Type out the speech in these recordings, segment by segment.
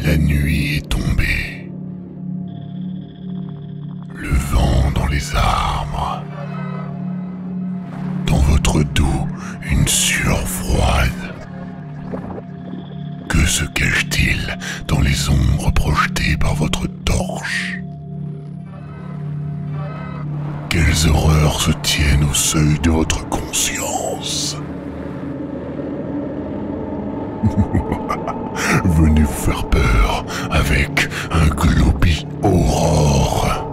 La nuit est tombée. Le vent dans les arbres. Dans votre dos, une sueur froide. Que se cache-t-il dans les ombres projetées par votre torche? Quelles horreurs se tiennent au seuil de votre conscience? Venez vous faire peur avec un Globy Aurore.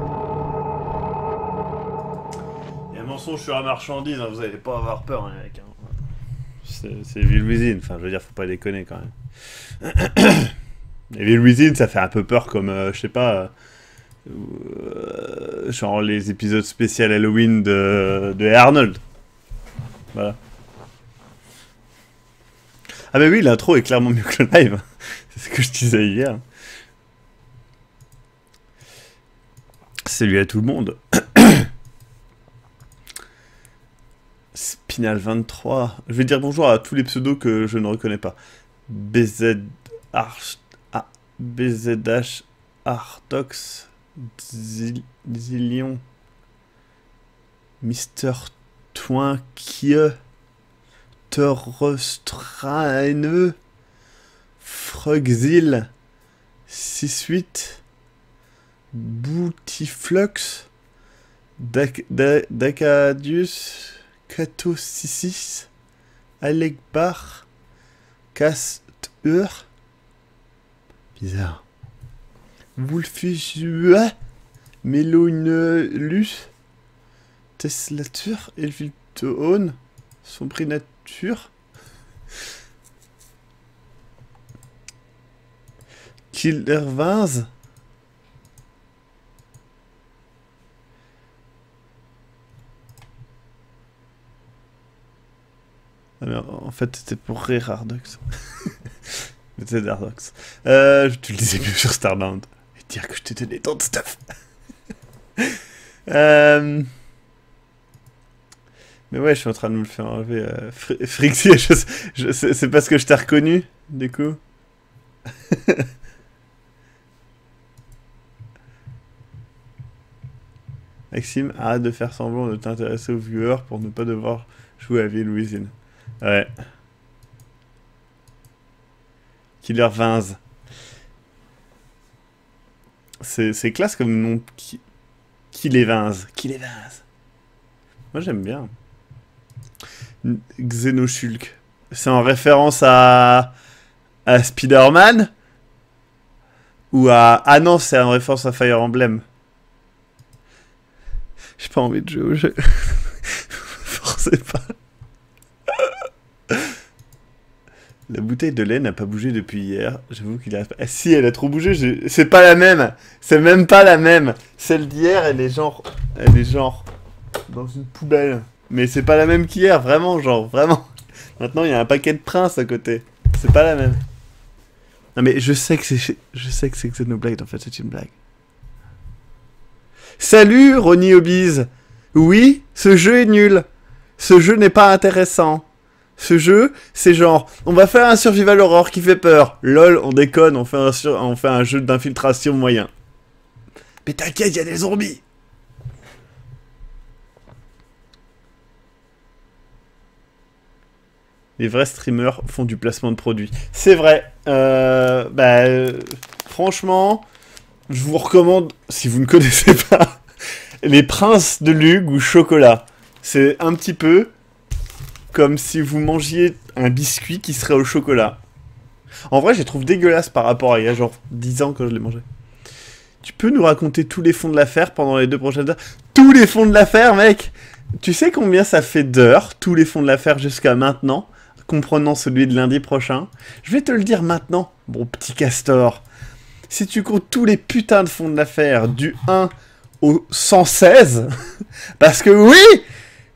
Il y a un mensonge sur la marchandise, hein, vous allez pas avoir peur, hein, mec. Hein. C'est Evil Within, enfin je veux dire, faut pas déconner quand même. Evil Within, ça fait un peu peur comme, je sais pas, genre les épisodes spéciaux Halloween de Arnold. Voilà. Ah bah oui, l'intro est clairement mieux que le live. C'est ce que je disais hier. Salut à tout le monde. Spinal 23. Je vais dire bonjour à tous les pseudos que je ne reconnais pas. BZH Artox Zillion Mister Twinkie Torrestraineux Frugzil 68 Boutiflux Dacadius Cato66 Alekbar Casteur bizarre Wolfusua Melonelus Teslatur Elviltoon Sombrinature Killervins alors, en fait c'était pour rire Ardox. C'était Ardox. Tu le disais mieux sur Starbound. Et dire que je t'ai donné tant de stuff. Mais ouais, je suis en train de me le faire enlever. Frixie, c'est parce que je t'ai reconnu, du coup. Maxime, arrête de faire semblant de t'intéresser aux viewers pour ne pas devoir jouer à Evil Within. Ouais. Killer 20. C'est classe comme nom. Killer 20. Killer 20. Moi j'aime bien. Xenoshulk. C'est en référence à Spider-Man? Ou à... Ah non, c'est en référence à Fire Emblem. J'ai pas envie de jouer au jeu. Forcez pas. La bouteille de lait n'a pas bougé depuis hier. J'avoue qu'il a... Ah si, elle a trop bougé. C'est pas la même. C'est même pas la même. Celle d'hier, elle est genre... dans une poubelle. Mais c'est pas la même qu'hier, vraiment, genre, vraiment. Maintenant, il y a un paquet de princes à côté. C'est pas la même. Non mais je sais que c'est Xenoblade, en fait, c'est une blague. Salut, Ronnie Hobbies. Oui, ce jeu est nul. Ce jeu n'est pas intéressant. Ce jeu, c'est genre, on va faire un survival horror qui fait peur. Lol, on déconne, on fait un jeu d'infiltration moyen. Mais t'inquiète, il y a des zombies. Les vrais streamers font du placement de produits. C'est vrai. Franchement, je vous recommande, si vous ne connaissez pas, les Princes de Lug ou chocolat. C'est un petit peu comme si vous mangiez un biscuit qui serait au chocolat. En vrai, je les trouve dégueulasses par rapport à il y a genre 10 ans quand je les mangeais. Tu peux nous raconter tous les fonds de l'affaire pendant les 2 prochaines heures? Tous les fonds de l'affaire, mec! Tu sais combien ça fait d'heures, tous les fonds de l'affaire jusqu'à maintenant, comprenant celui de lundi prochain? Je vais te le dire maintenant, mon petit castor. Si tu comptes tous les putains de fonds de l'affaire du 1 au 116, parce que oui,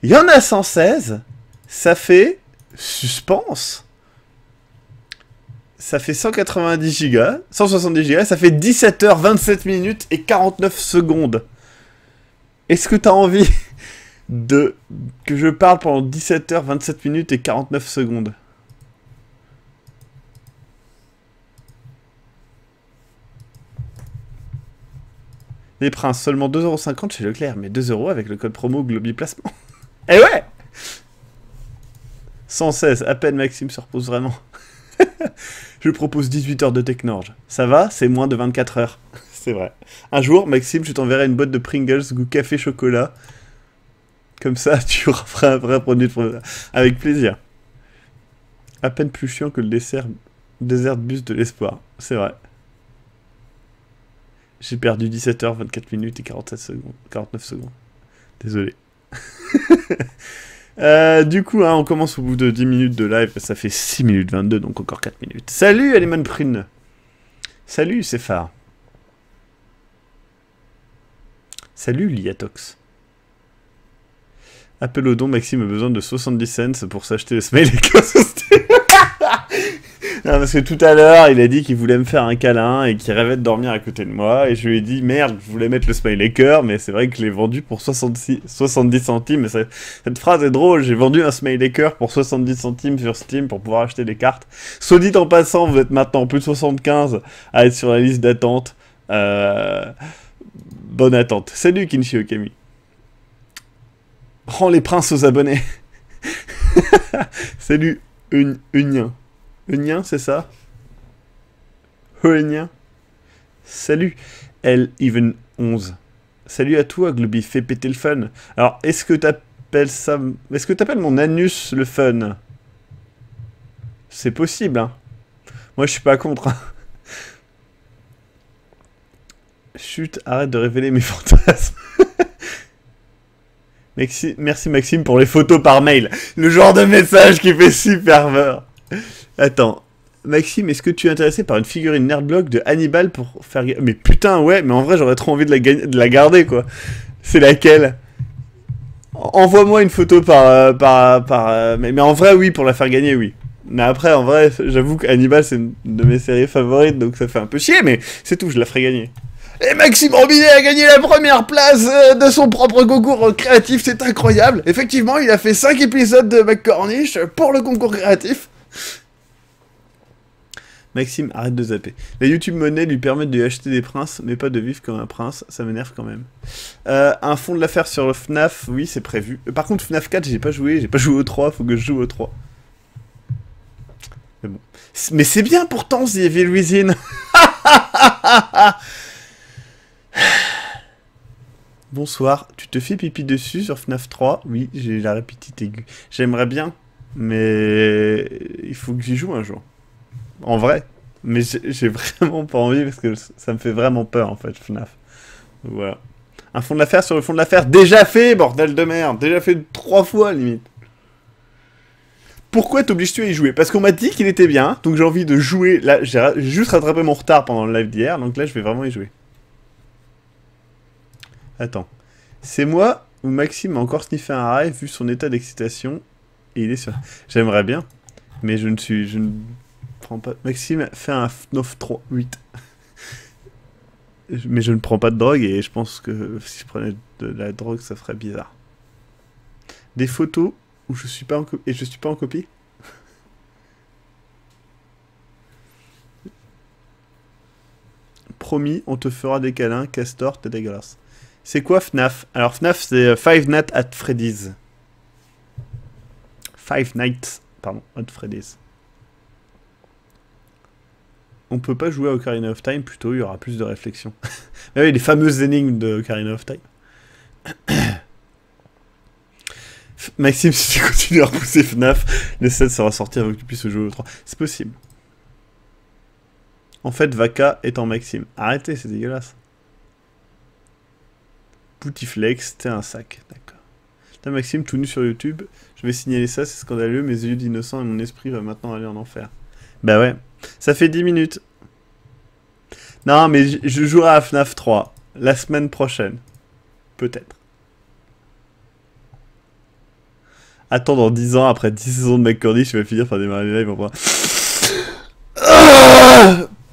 il y en a 116, ça fait suspense. Ça fait 190 gigas, 170 gigas, ça fait 17h, 27 minutes et 49 secondes. Est-ce que t'as envie que je parle pendant 17h, 27 minutes et 49 secondes? Les princes, seulement 2,50€ chez Leclerc, mais 2€ avec le code promo Globiplacement. Eh ouais! 116, à peine Maxime se repose vraiment. Je propose 18 heures de Technorge. Ça va? C'est moins de 24 heures. C'est vrai. Un jour, Maxime, je t'enverrai une boîte de Pringles goût café chocolat. Comme ça, tu feras un vrai produit de... Avec plaisir. À peine plus chiant que le dessert bus de l'espoir. C'est vrai. J'ai perdu 17h, 24 minutes et 47 secondes. 49 secondes. Désolé. Du coup, hein, on commence au bout de 10 minutes de live. Ça fait 6 minutes 22, donc encore 4 minutes. Salut, Alimon Prune. Salut, Céphar. Salut, Liatox. Appel au don, Maxime a besoin de 70 cents pour s'acheter le smiley Steam. Non, parce que tout à l'heure, il a dit qu'il voulait me faire un câlin et qu'il rêvait de dormir à côté de moi. Et je lui ai dit, merde, je voulais mettre le smiley cœur, mais c'est vrai que je l'ai vendu pour 70 centimes. Et cette phrase est drôle, j'ai vendu un smiley cœur pour 70 centimes sur Steam pour pouvoir acheter des cartes. Soit dit en passant, vous êtes maintenant plus de 75 à être sur la liste d'attente. Bonne attente. Salut Kinshi Okami. Rends les princes aux abonnés. Salut Unien. Unien, c'est ça? Unien. Salut L-Even11. Salut à toi, Globy, fais péter le fun. Alors, est-ce que t'appelles ça... Est-ce que t'appelles mon anus le fun? C'est possible, hein. Moi, je suis pas contre, hein. Chut, arrête de révéler mes fantasmes. Merci Maxime pour les photos par mail. Le genre de message qui fait super peur. Attends, Maxime, est-ce que tu es intéressé par une figurine Nerdblock de Hannibal pour faire... Mais putain, ouais, mais en vrai, j'aurais trop envie de la garder, quoi. C'est laquelle? Envoie-moi une photo mais en vrai, oui, pour la faire gagner, oui. Mais après, en vrai, j'avoue que Hannibal, c'est une de mes séries favorites, donc ça fait un peu chier, mais c'est tout, je la ferai gagner. Et Maxime Robinet a gagné la première place de son propre concours créatif, c'est incroyable. Effectivement, il a fait 5 épisodes de McCornish pour le concours créatif. Maxime, arrête de zapper. La YouTube Money lui permet de lui acheter des princes, mais pas de vivre comme un prince, ça m'énerve quand même. Un fond de l'affaire sur le FNAF, oui, c'est prévu. Par contre, FNAF 4, j'ai pas joué au 3, faut que je joue au 3. Mais bon. Mais c'est bien pourtant, The Evil Within. Bonsoir, tu te fais pipi dessus sur FNAF 3? Oui, j'ai la répétite aiguë. J'aimerais bien, mais il faut que j'y joue un jour. En vrai. Mais j'ai vraiment pas envie parce que ça me fait vraiment peur en fait, FNAF. Voilà. Un fond de l'affaire sur le fond de l'affaire déjà fait, bordel de merde. Déjà fait 3 fois limite. Pourquoi t'obliges-tu à y jouer? Parce qu'on m'a dit qu'il était bien, donc j'ai envie de jouer. Là, j'ai juste rattrapé mon retard pendant le live d'hier, donc là je vais vraiment y jouer. Attends. C'est moi ou Maxime a encore sniffé un rail vu son état d'excitation et il est sur... J'aimerais bien, mais je ne prends pas... Maxime fait un 9-3-8. Mais je ne prends pas de drogue et je pense que si je prenais de la drogue, ça ferait bizarre. Des photos où je suis pas en copie... Et je suis pas en copie? Promis, on te fera des câlins, Castor, t'es dégueulasse. C'est quoi FNAF? Alors FNAF, c'est Five Nights at Freddy's. Five Nights, pardon, at Freddy's. On peut pas jouer à Ocarina of Time, plutôt il y aura plus de réflexion. Mais oui, les fameuses énigmes de Ocarina of Time. Maxime, si tu continues à repousser FNAF, le 7 sera sorti avant que tu puisses jouer au 3. C'est possible. En fait, Vaka est en Maxime. Arrêtez, c'est dégueulasse. Poutiflex, t'es un sac. D'accord. T'as Maxime tout nu sur YouTube. Je vais signaler ça, c'est scandaleux. Mes yeux d'innocent et mon esprit va maintenant aller en enfer. Bah ouais. Ça fait 10 minutes. Non, mais je jouerai à FNAF 3. La semaine prochaine. Peut-être. Attends, dans 10 ans, après 10 saisons de McCordy, je vais finir par démarrer les lives en point.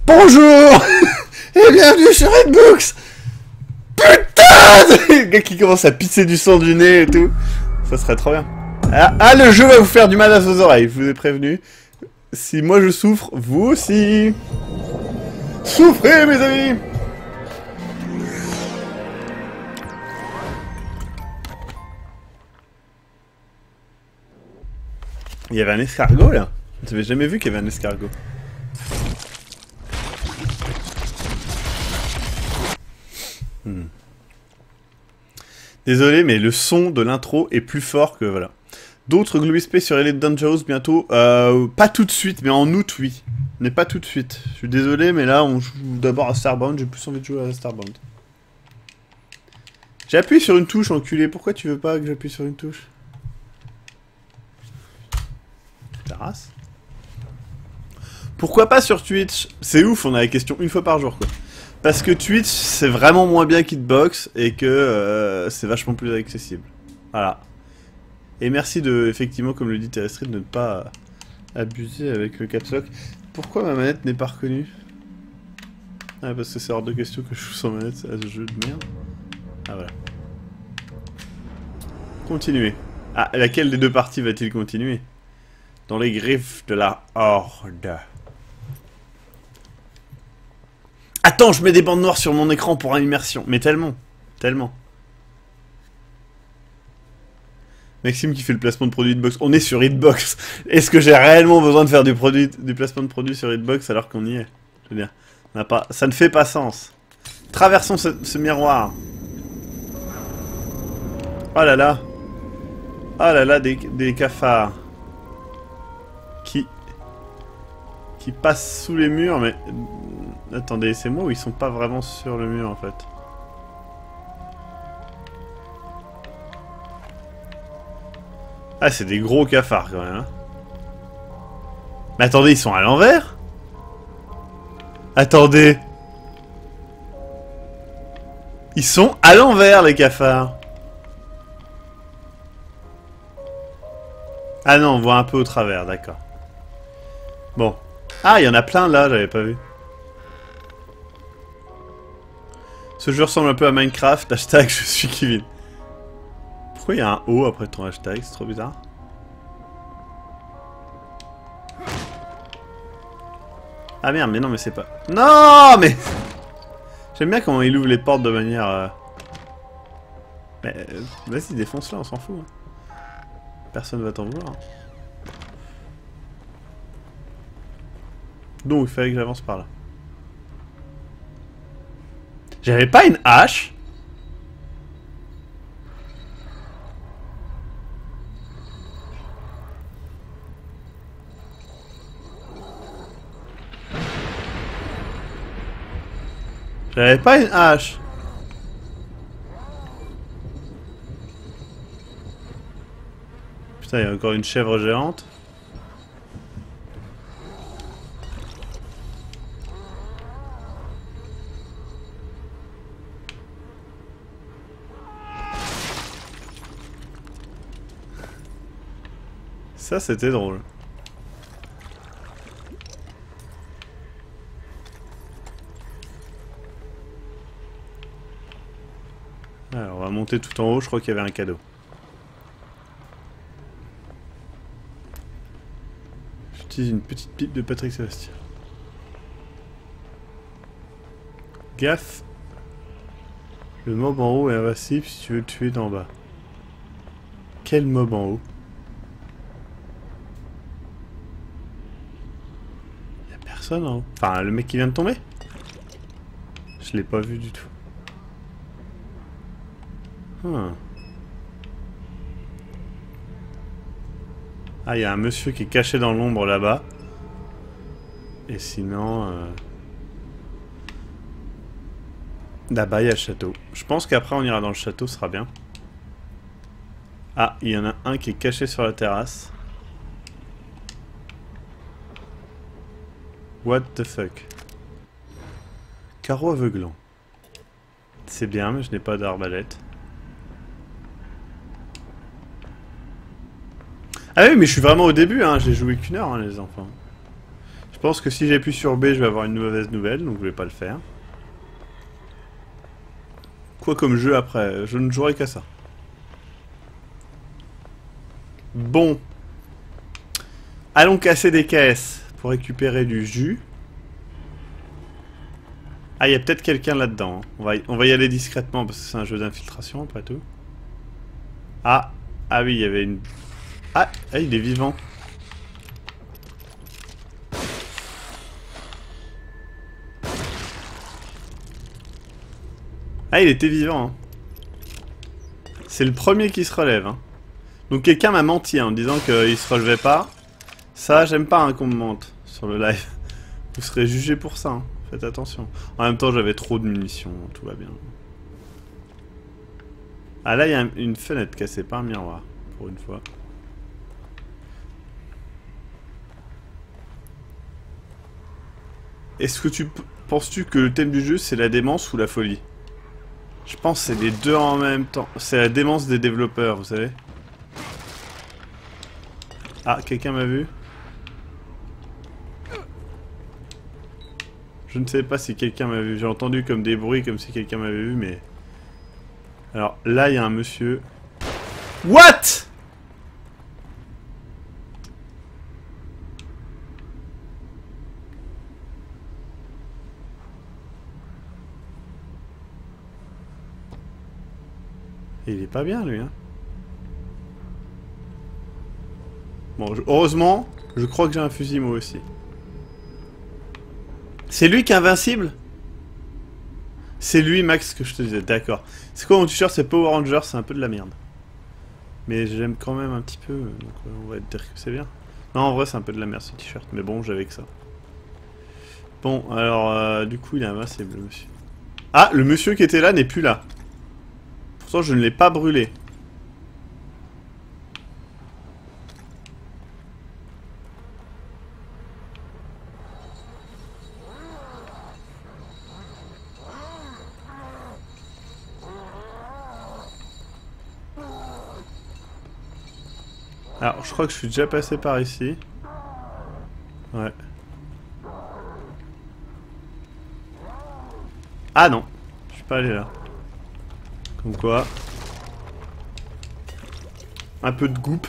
Bonjour et bienvenue sur Redbooks. Putain, le gars qui commence à pisser du sang du nez et tout. Ça serait trop bien. Ah, le jeu va vous faire du mal à vos oreilles, je vous ai prévenu. Si moi je souffre, vous aussi. Souffrez, mes amis. Il y avait un escargot là. J'avais jamais vu qu'il y avait un escargot. Désolé, mais le son de l'intro est plus fort que voilà. D'autres Gloomy Space sur Elite Dangerous bientôt. Pas tout de suite, mais en août, oui. Mais pas tout de suite. Je suis désolé, mais là, on joue d'abord à Starbound. J'ai plus envie de jouer à Starbound. J'ai appuyé sur une touche, enculé. Pourquoi tu veux pas que j'appuie sur une touche? Ta race. Pourquoi pas sur Twitch? C'est ouf, on a la question une fois par jour, quoi. Parce que Twitch, c'est vraiment moins bien qu'Hitbox et que c'est vachement plus accessible. Voilà. Et merci de, effectivement, comme le dit Terrestri, de ne pas abuser avec le caps lock. Pourquoi ma manette n'est pas reconnue? Ah, parce que c'est hors de question que je joue sans manette à ce jeu de merde. Ah, voilà. Continuer. Ah, laquelle des deux parties va-t-il continuer? Dans les griffes de la Horde. Attends, je mets des bandes noires sur mon écran pour immersion. Mais tellement. Tellement. Maxime qui fait le placement de produit Hitbox. On est sur Hitbox. Est-ce que j'ai réellement besoin de faire du placement de produit sur Hitbox alors qu'on y est? Je veux dire, ça ne fait pas sens. Traversons ce miroir. Oh là là. Oh là là, des cafards. Qui passent sous les murs, mais... Attendez, c'est moi ou ils sont pas vraiment sur le mur en fait? Ah, c'est des gros cafards quand même. Hein. Mais attendez, ils sont à l'envers? Attendez. Ils sont à l'envers les cafards. Ah non, on voit un peu au travers, d'accord. Bon. Ah, il y en a plein là, j'avais pas vu. Ce jeu ressemble un peu à Minecraft, hashtag je suis Kevin. Pourquoi il y a un O après ton hashtag? C'est trop bizarre. Ah merde, mais non, mais c'est pas... Non, mais... J'aime bien comment il ouvre les portes de manière... Mais vas-y, défonce-la, on s'en fout. Hein. Personne va t'en vouloir. Hein. Donc, il fallait que j'avance par là. J'avais pas une hache. J'avais pas une hache. Putain, il y a encore une chèvre géante. Ça, c'était drôle. Alors, on va monter tout en haut, je crois qu'il y avait un cadeau. J'utilise une petite pipe de Patrick Sébastien. Gaffe. Le mob en haut est invincible si tu veux le tuer d'en bas. Quel mob en haut? Y'a personne en haut. Enfin, le mec qui vient de tomber? Je l'ai pas vu du tout. Ah, il y a un monsieur qui est caché dans l'ombre là-bas. Et sinon... Là-bas, il y a le château. Je pense qu'après, on ira dans le château, ce sera bien. Ah, il y en a un qui est caché sur la terrasse. What the fuck? Carreau aveuglant. C'est bien, mais je n'ai pas d'arbalète. Ah oui, mais je suis vraiment au début, hein. J'ai joué qu'1 heure, hein, les enfants. Je pense que si j'appuie sur B, je vais avoir une mauvaise nouvelle, donc je vais pas le faire. Quoi comme jeu après? Je ne jouerai qu'à ça. Bon. Allons casser des caisses pour récupérer du jus. Ah, il y a peut-être quelqu'un là-dedans. Hein. On va y aller discrètement parce que c'est un jeu d'infiltration après tout. Ah, ah oui, il y avait une... Ah, il est vivant. Ah, il était vivant. Hein. C'est le premier qui se relève. Hein. Donc quelqu'un m'a menti hein, en disant qu'il se relevait pas. Ça, j'aime pas hein, qu'on me mente sur le live. Vous serez jugé pour ça. Hein. Faites attention. En même temps, j'avais trop de munitions. Tout va bien. Ah là, il y a une fenêtre cassée, pas un miroir. Pour une fois. Est-ce que penses-tu que le thème du jeu c'est la démence ou la folie? Je pense que c'est les deux en même temps. C'est la démence des développeurs, vous savez. Ah, quelqu'un m'a vu? Je ne sais pas si quelqu'un m'a vu. J'ai entendu comme des bruits, comme si quelqu'un m'avait vu, mais... Alors, là, il y a un monsieur... What? Il est pas bien, lui, hein. Bon, heureusement, je crois que j'ai un fusil, moi aussi. C'est lui qui est invincible? C'est lui, Max, que je te disais, d'accord. C'est quoi mon t-shirt? C'est Power Ranger, c'est un peu de la merde. Mais j'aime quand même un petit peu, donc on va dire que c'est bien. Non, en vrai, c'est un peu de la merde, ce t-shirt, mais bon, j'avais que ça. Bon, alors, du coup, il est invincible, le monsieur. Ah, le monsieur qui était là n'est plus là. Pourtant, je ne l'ai pas brûlé. Alors, je crois que je suis déjà passé par ici. Ouais. Ah non, je suis pas allé là. Comme quoi. Un peu de goupe.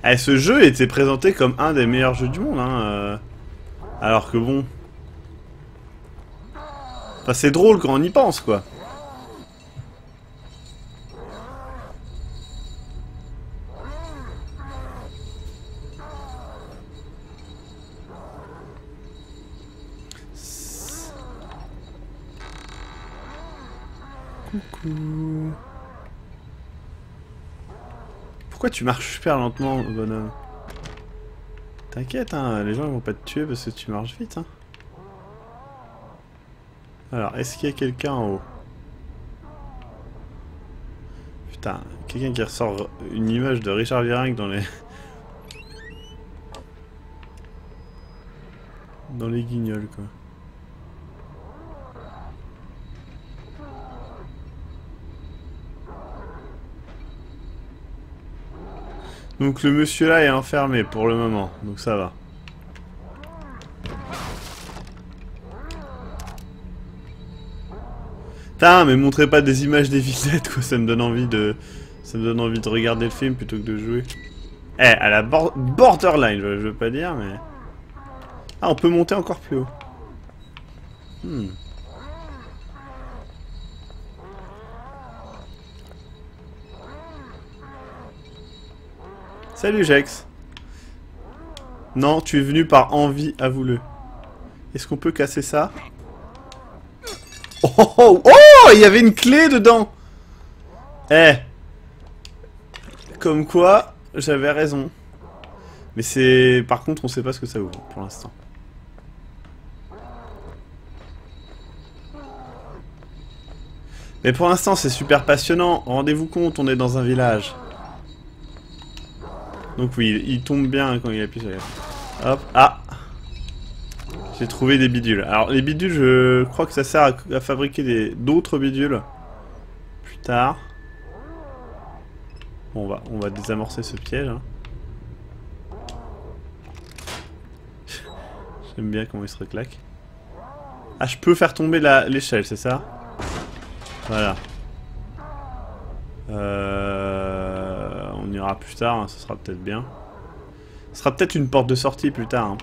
Eh, ce jeu était présenté comme un des meilleurs jeux du monde, hein. Alors que bon... Enfin, c'est drôle quand on y pense, quoi. Coucou. Pourquoi tu marches super lentement, bonhomme? T'inquiète, hein, les gens ils vont pas te tuer parce que tu marches vite, hein. Alors, est-ce qu'il y a quelqu'un en haut? Putain, quelqu'un qui ressort une image de Richard Virenque dans les... dans les guignols, quoi. Donc le monsieur là est enfermé pour le moment, donc ça va. Putain, mais montrez pas des images des villettes, quoi, ça me donne envie de... Ça me donne envie de regarder le film plutôt que de jouer. Eh, à la borderline, je veux pas dire, mais... Ah, on peut monter encore plus haut. Salut Jex. Non, tu es venu par envie, avoue-le. Est-ce qu'on peut casser ça? Oh, oh, oh, il y avait une clé dedans. Eh. Comme quoi, j'avais raison. Mais c'est... Par contre, on sait pas ce que ça ouvre, pour l'instant. Mais pour l'instant, c'est super passionnant. Rendez-vous compte, on est dans un village. Donc oui, il tombe bien quand il appuie sur les... Hop, ah. J'ai trouvé des bidules. Alors les bidules, je crois que ça sert à fabriquer d'autres bidules. Plus tard. Bon, on va désamorcer ce piège. Hein. J'aime bien comment il se reclaque. Ah, je peux faire tomber l'échelle, c'est ça? Voilà. On ira plus tard, hein, ce sera peut-être bien. Ce sera peut-être une porte de sortie plus tard. Hein.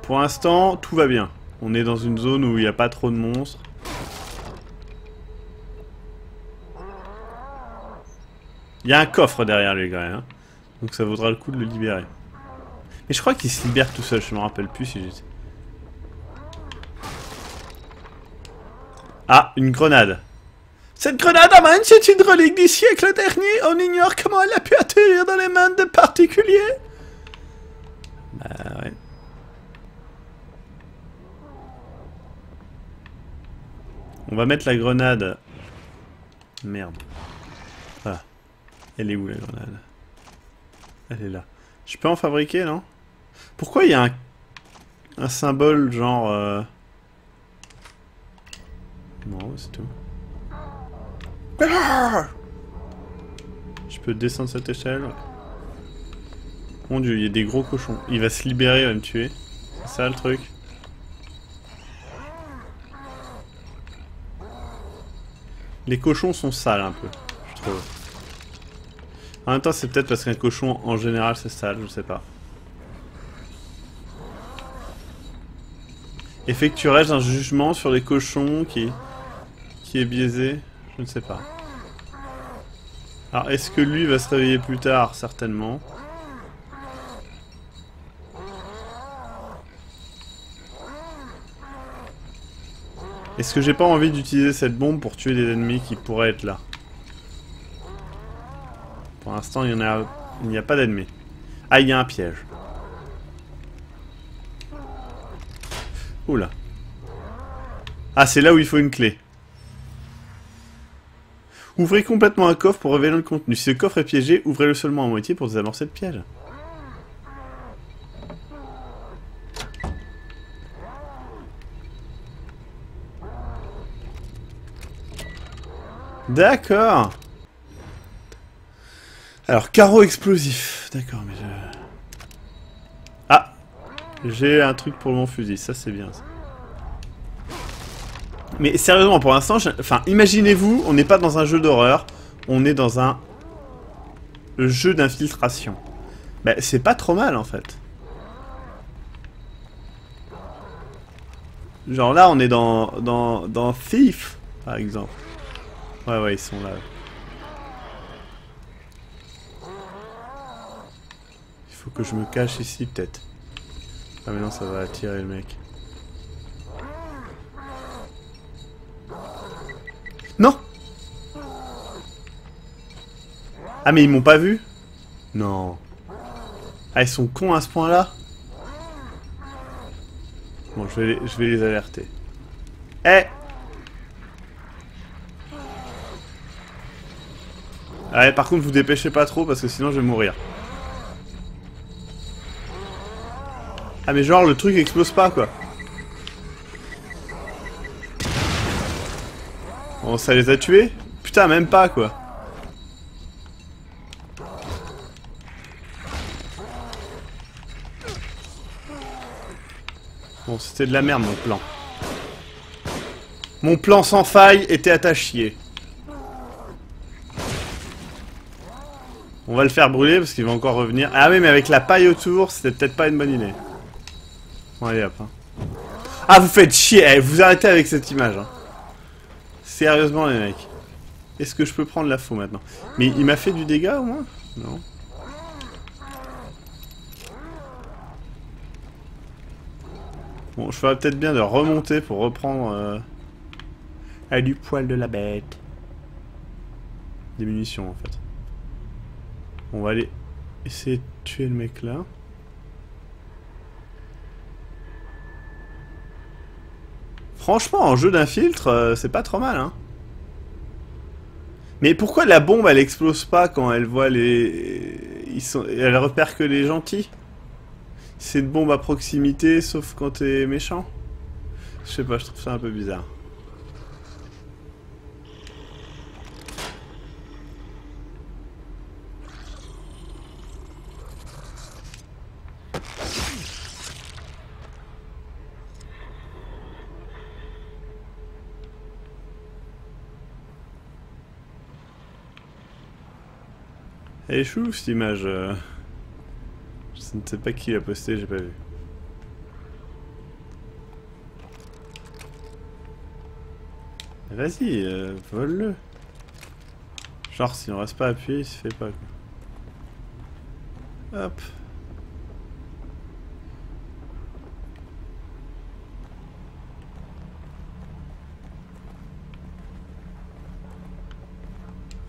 Pour l'instant, tout va bien. On est dans une zone où il n'y a pas trop de monstres. Il y a un coffre derrière les gars, hein. Donc ça vaudra le coup de le libérer. Mais je crois qu'il se libère tout seul, je me rappelle plus si j'étais... Ah, une grenade. Cette grenade à main, c'est une relique du siècle dernier. On ignore comment elle a pu atterrir dans les mains de particuliers. Bah ouais. On va mettre la grenade. Merde. Voilà. Elle est où la grenade? Elle est là. Je peux en fabriquer, non? Pourquoi il y a un symbole genre... Non, c'est tout. Je peux descendre cette échelle. Mon dieu, il y a des gros cochons. Il va se libérer, il va me tuer. C'est ça le truc. Les cochons sont sales un peu, je trouve. En même temps, c'est peut-être parce qu'un cochon en général c'est sale, je sais pas. Effectuerais-je un jugement sur les cochons qui est biaisé? Je ne sais pas. Alors, est-ce que lui va se réveiller plus tard? Certainement. Est-ce que j'ai pas envie d'utiliser cette bombe pour tuer des ennemis qui pourraient être là? Pour l'instant, il n'y a pas d'ennemis. Ah, il y a un piège. Oula. Ah, c'est là où il faut une clé. Ouvrez complètement un coffre pour révéler le contenu. Si le coffre est piégé, ouvrez-le seulement à moitié pour désamorcer le piège. D'accord. Alors, carreau explosif. D'accord, mais je... Ah, j'ai un truc pour mon fusil. Ça, c'est bien, ça. Mais sérieusement, pour l'instant, enfin, imaginez-vous, on n'est pas dans un jeu d'horreur, on est dans un jeu d'infiltration. Bah, c'est pas trop mal, en fait. Genre là, on est dans Thief, par exemple. Ouais, ils sont là. Il faut que je me cache ici, peut-être. Ah, mais non, ça va attirer le mec. Non! Ah, mais ils m'ont pas vu? Non. Ah, ils sont cons à ce point-là? Bon, je vais les alerter. Eh! Ouais, par contre, vous dépêchez pas trop parce que sinon je vais mourir. Ah, mais genre, le truc explose pas, quoi. Bon, ça les a tués? Putain, même pas, quoi. Bon, c'était de la merde, mon plan. Mon plan sans faille était à chier. On va le faire brûler parce qu'il va encore revenir. Ah oui, mais avec la paille autour, c'était peut-être pas une bonne idée. Bon, allez, hop. Hein. Ah, vous faites chier. Eh, vous arrêtez avec cette image. Hein. Sérieusement, les mecs. Est-ce que je peux prendre la faux maintenant? Mais il m'a fait du dégât, au moins? Non. Bon, je ferais peut-être bien de remonter pour reprendre... du poil de la bête. Des munitions, en fait. On va aller essayer de tuer le mec là. Franchement, en jeu d'infiltre, c'est pas trop mal, hein. Mais pourquoi la bombe, elle explose pas quand elle voit les... Elle repère que les gentils? C'est une bombe à proximité, sauf quand t'es méchant? Je sais pas, je trouve ça un peu bizarre. Elle est chou cette image. Je ne sais pas qui l'a posté, j'ai pas vu. Vas-y, vole-le. Genre si on reste pas appuyé, il se fait pas quoi. Hop.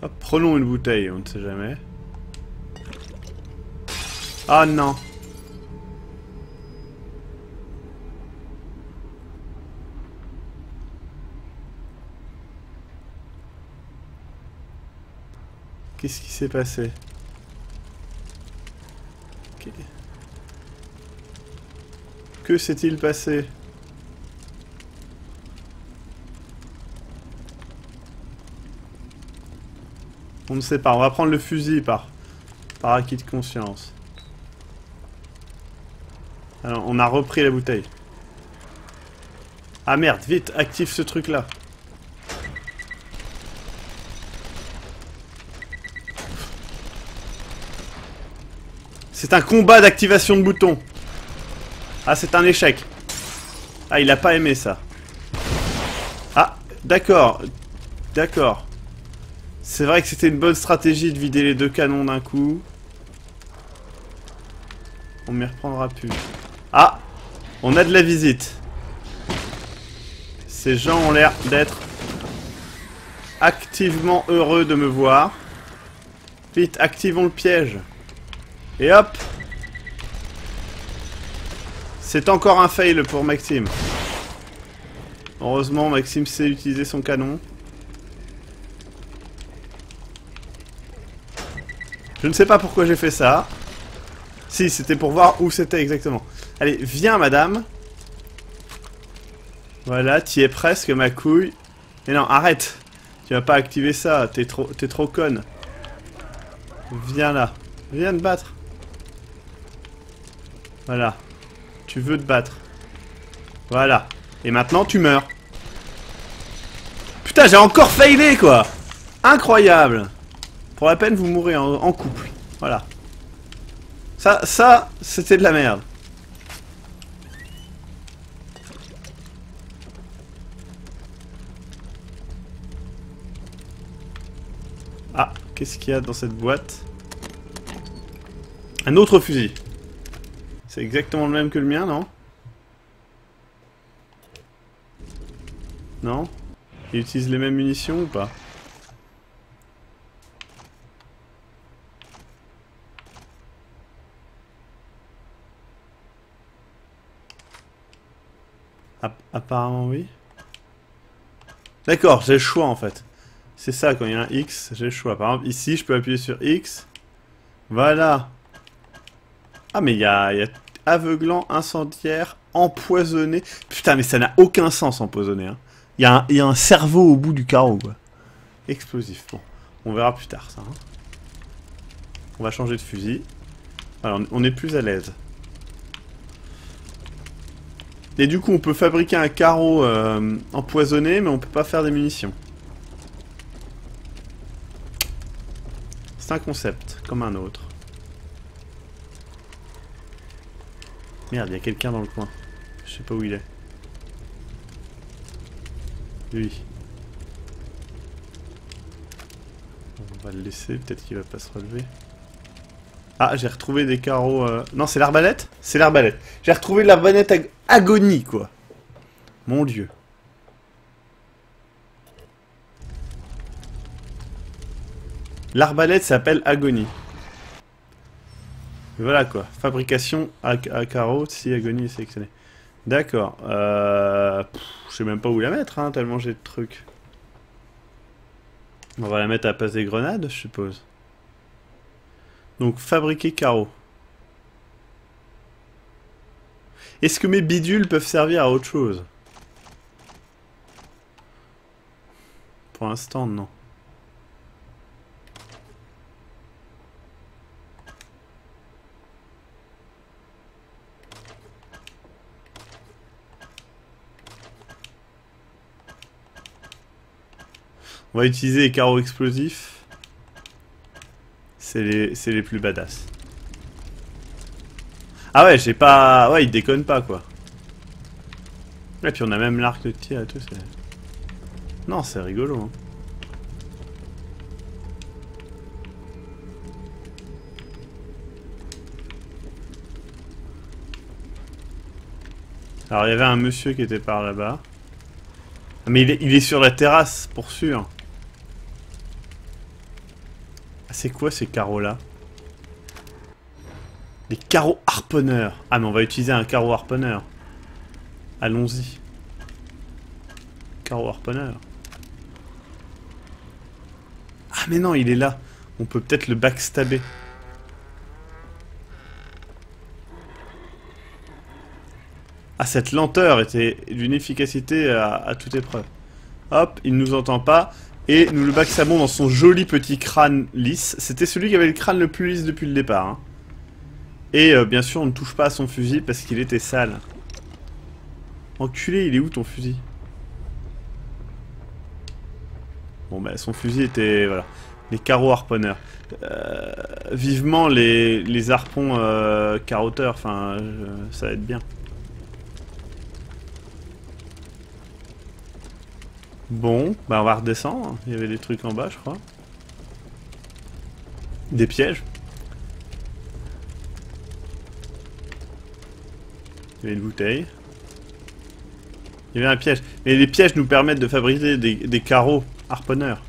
Hop, prenons une bouteille, on ne sait jamais. Ah non. Qu'est-ce qui s'est passé? Que s'est-il passé? On ne sait pas, on va prendre le fusil par acquis de conscience. Alors, on a repris la bouteille. Ah merde, vite, active ce truc là. C'est un combat d'activation de boutons. Ah, c'est un échec. Ah, il a pas aimé ça. Ah, d'accord. D'accord. C'est vrai que c'était une bonne stratégie de vider les deux canons d'un coup. On m'y reprendra plus. Ah, on a de la visite. Ces gens ont l'air d'être activement heureux de me voir. Vite, activons le piège. Et hop. C'est encore un fail pour Maxime. Heureusement, Maxime sait utiliser son canon. Je ne sais pas pourquoi j'ai fait ça. Si, c'était pour voir où c'était exactement. Allez, viens, madame. Voilà, t'y es presque, ma couille. Mais non, arrête. Tu vas pas activer ça, t'es trop conne. Viens là. Viens te battre. Voilà. Tu veux te battre. Voilà. Et maintenant, tu meurs. Putain, j'ai encore failé, quoi. Incroyable. Pour la peine, vous mourrez en couple. Voilà. Ça, c'était de la merde. Ah, qu'est-ce qu'il y a dans cette boîte? Un autre fusil. C'est exactement le même que le mien, non? Non? Il utilise les mêmes munitions ou pas? Apparemment oui. D'accord, j'ai le choix en fait. C'est ça, quand il y a un X, j'ai le choix. Par exemple, ici, je peux appuyer sur X. Voilà. Ah, mais il y a aveuglant, incendiaire, empoisonné. Putain, mais ça n'a aucun sens, empoisonné. Hein. Il y a un cerveau au bout du carreau, quoi. Explosif. Bon, on verra plus tard, ça. Hein. On va changer de fusil. Alors, on est plus à l'aise. Et du coup, on peut fabriquer un carreau empoisonné, mais on peut pas faire des munitions. C'est un concept, comme un autre. Merde, il y a quelqu'un dans le coin. Je sais pas où il est. Lui. On va le laisser, peut-être qu'il va pas se relever. Ah, j'ai retrouvé des carreaux... Non, c'est l'arbalète? C'est l'arbalète. J'ai retrouvé l'arbalète agonie, quoi. Mon Dieu. L'arbalète s'appelle agonie. Voilà, quoi. Fabrication à carreaux, si agonie est sélectionnée. D'accord. Je sais même pas où la mettre, hein, tellement j'ai de trucs. On va la mettre à la place des grenades, je suppose. Donc, fabriquer carreaux. Est-ce que mes bidules peuvent servir à autre chose? Pour l'instant, non. On va utiliser les carreaux explosifs. C'est les plus badass. Ah ouais, j'ai pas... Ouais, il déconne pas, quoi. Et puis on a même l'arc de tir et tout, c'est... Non, c'est rigolo, hein. Alors, il y avait un monsieur qui était par là-bas. Mais il est sur la terrasse, pour sûr. Ah, c'est quoi ces carreaux-là? Des carreaux harponneurs. Ah, mais on va utiliser un carreau harponneur. Allons-y. Carreau harponneur. Ah, mais non, il est là. On peut peut-être le backstabber. Ah, cette lenteur était d'une efficacité à toute épreuve. Hop, il ne nous entend pas. Et nous le backstabons dans son joli petit crâne lisse. C'était celui qui avait le crâne le plus lisse depuis le départ. Hein. Et bien sûr, on ne touche pas à son fusil parce qu'il était sale. Enculé, il est où ton fusil? Bon, bah, son fusil était... Voilà. Les carreaux harponneurs. Vivement les harpons carotteurs. Enfin, ça va être bien. Bon, bah on va redescendre. Il y avait des trucs en bas, je crois. Des pièges. Il y avait une bouteille. Il y avait un piège. Mais les pièges nous permettent de fabriquer des carreaux harponneurs.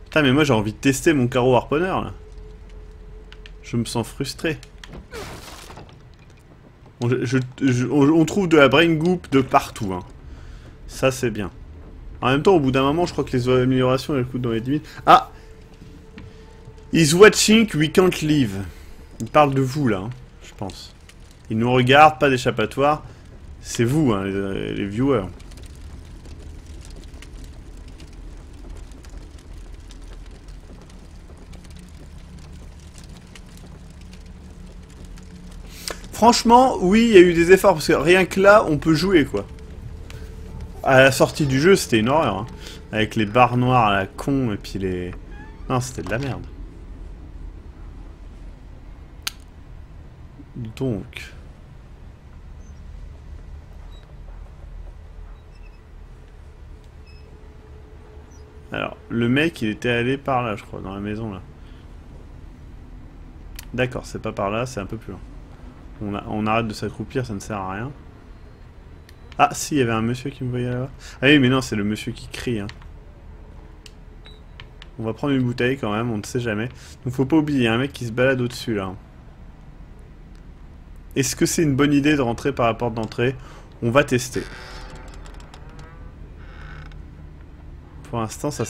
Putain, mais moi j'ai envie de tester mon carreau harponneur là. Je me sens frustré. On trouve de la brain goop de partout. Hein. Ça c'est bien. En même temps, au bout d'un moment, je crois que les améliorations elles coûtent dans les 10 000. Ah! He's watching, we can't leave. Il parle de vous là, hein, je pense. Il nous regarde, pas d'échappatoire. C'est vous, hein, les viewers. Franchement, oui, il y a eu des efforts, parce que rien que là, on peut jouer, quoi. À la sortie du jeu, c'était une horreur, hein. Avec les barres noires à la con, et puis les... Non, c'était de la merde. Donc... Alors, le mec, il était allé par là, je crois, dans la maison, là. D'accord, c'est pas par là, c'est un peu plus loin. On arrête de s'accroupir, ça ne sert à rien. Ah, si, il y avait un monsieur qui me voyait là-bas. Ah oui, mais non, c'est le monsieur qui crie. Hein. On va prendre une bouteille quand même, on ne sait jamais. Donc faut pas oublier, il y a un mec qui se balade au-dessus là. Est-ce que c'est une bonne idée de rentrer par la porte d'entrée? On va tester. Pour l'instant, ça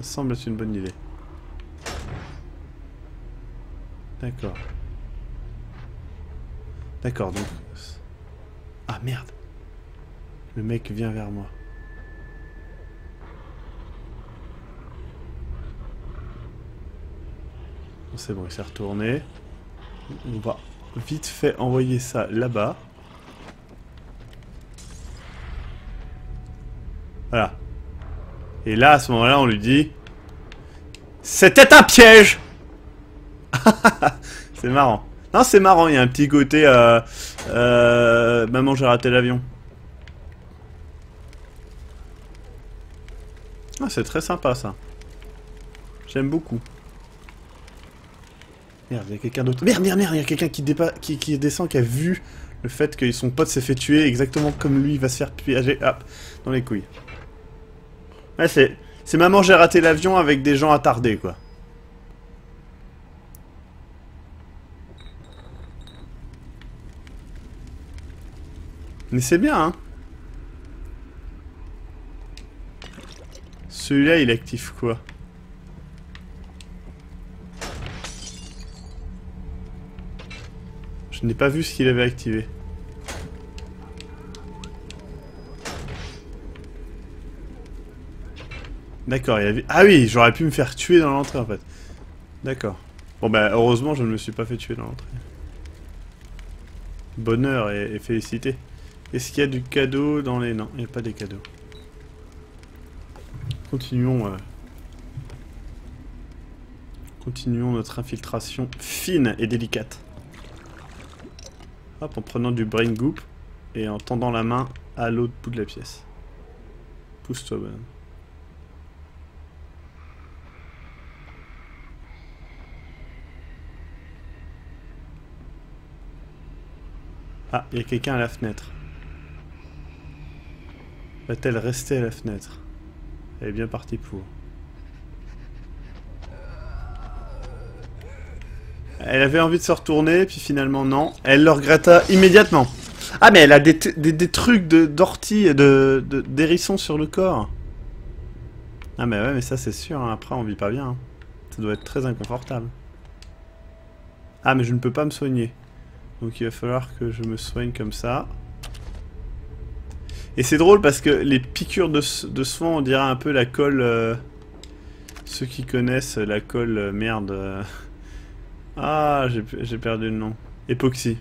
semble être une bonne idée. D'accord. D'accord, donc... Ah merde! Le mec vient vers moi. Bon, c'est bon, il s'est retourné. On va vite fait envoyer ça là-bas. Voilà. Et là, à ce moment-là, on lui dit... C'était un piège! C'est marrant. Non, c'est marrant, il y a un petit côté... Maman, j'ai raté l'avion. Ah, c'est très sympa, ça. J'aime beaucoup. Merde, il y a quelqu'un d'autre. Merde, merde, merde, il y a quelqu'un qui descend, qui a vu le fait que son pote s'est fait tuer exactement comme lui, il va se faire piéger, hop, dans les couilles. Ouais, c'est maman, j'ai raté l'avion avec des gens attardés, quoi. Mais c'est bien, hein. Celui-là, il active quoi? Je n'ai pas vu ce qu'il avait activé. D'accord, il a vu... Ah oui, j'aurais pu me faire tuer dans l'entrée, en fait. D'accord. Bon, bah, heureusement, je ne me suis pas fait tuer dans l'entrée. Bonheur et félicité. Est-ce qu'il y a du cadeau dans les... Non, il n'y a pas des cadeaux. Continuons... Continuons notre infiltration fine et délicate. Hop, en prenant du brain goop et en tendant la main à l'autre bout de la pièce. Pousse-toi, ben. Ah, il y a quelqu'un à la fenêtre. Va-t-elle rester à la fenêtre? Elle est bien partie pour. Elle avait envie de se retourner, puis finalement non. Elle le regretta immédiatement. Ah mais elle a des trucs d'ortie, d'hérissons sur le corps. Ah mais ouais, mais ça c'est sûr, hein. Après on vit pas bien. Hein. Ça doit être très inconfortable. Ah mais je ne peux pas me soigner. Donc il va falloir que je me soigne comme ça. Et c'est drôle parce que les piqûres de soin, on dirait un peu la colle... ceux qui connaissent la colle... merde... Ah, j'ai perdu le nom. Époxy.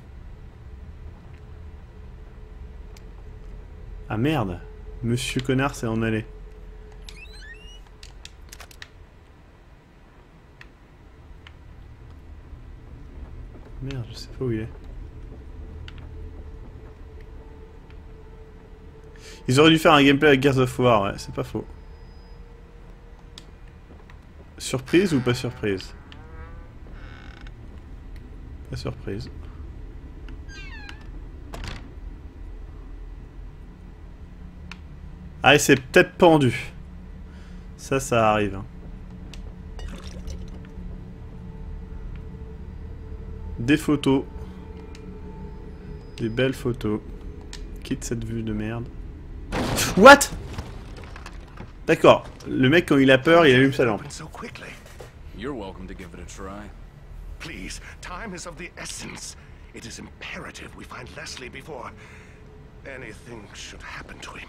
Ah merde. Monsieur Connard s'est en allé. Merde, je sais pas où il est. Ils auraient dû faire un gameplay avec Gears of War, ouais, c'est pas faux. Surprise ou pas surprise? Pas surprise. Ah, et c'est peut-être pendu. Ça arrive. Hein. Des photos. Des belles photos. Quitte cette vue de merde. What? D'accord. Le mec, quand il a peur, il allume sa lampe. You're welcome to give it a try. Please, time is of the essence. It is imperative we find Leslie before anything should happen to him.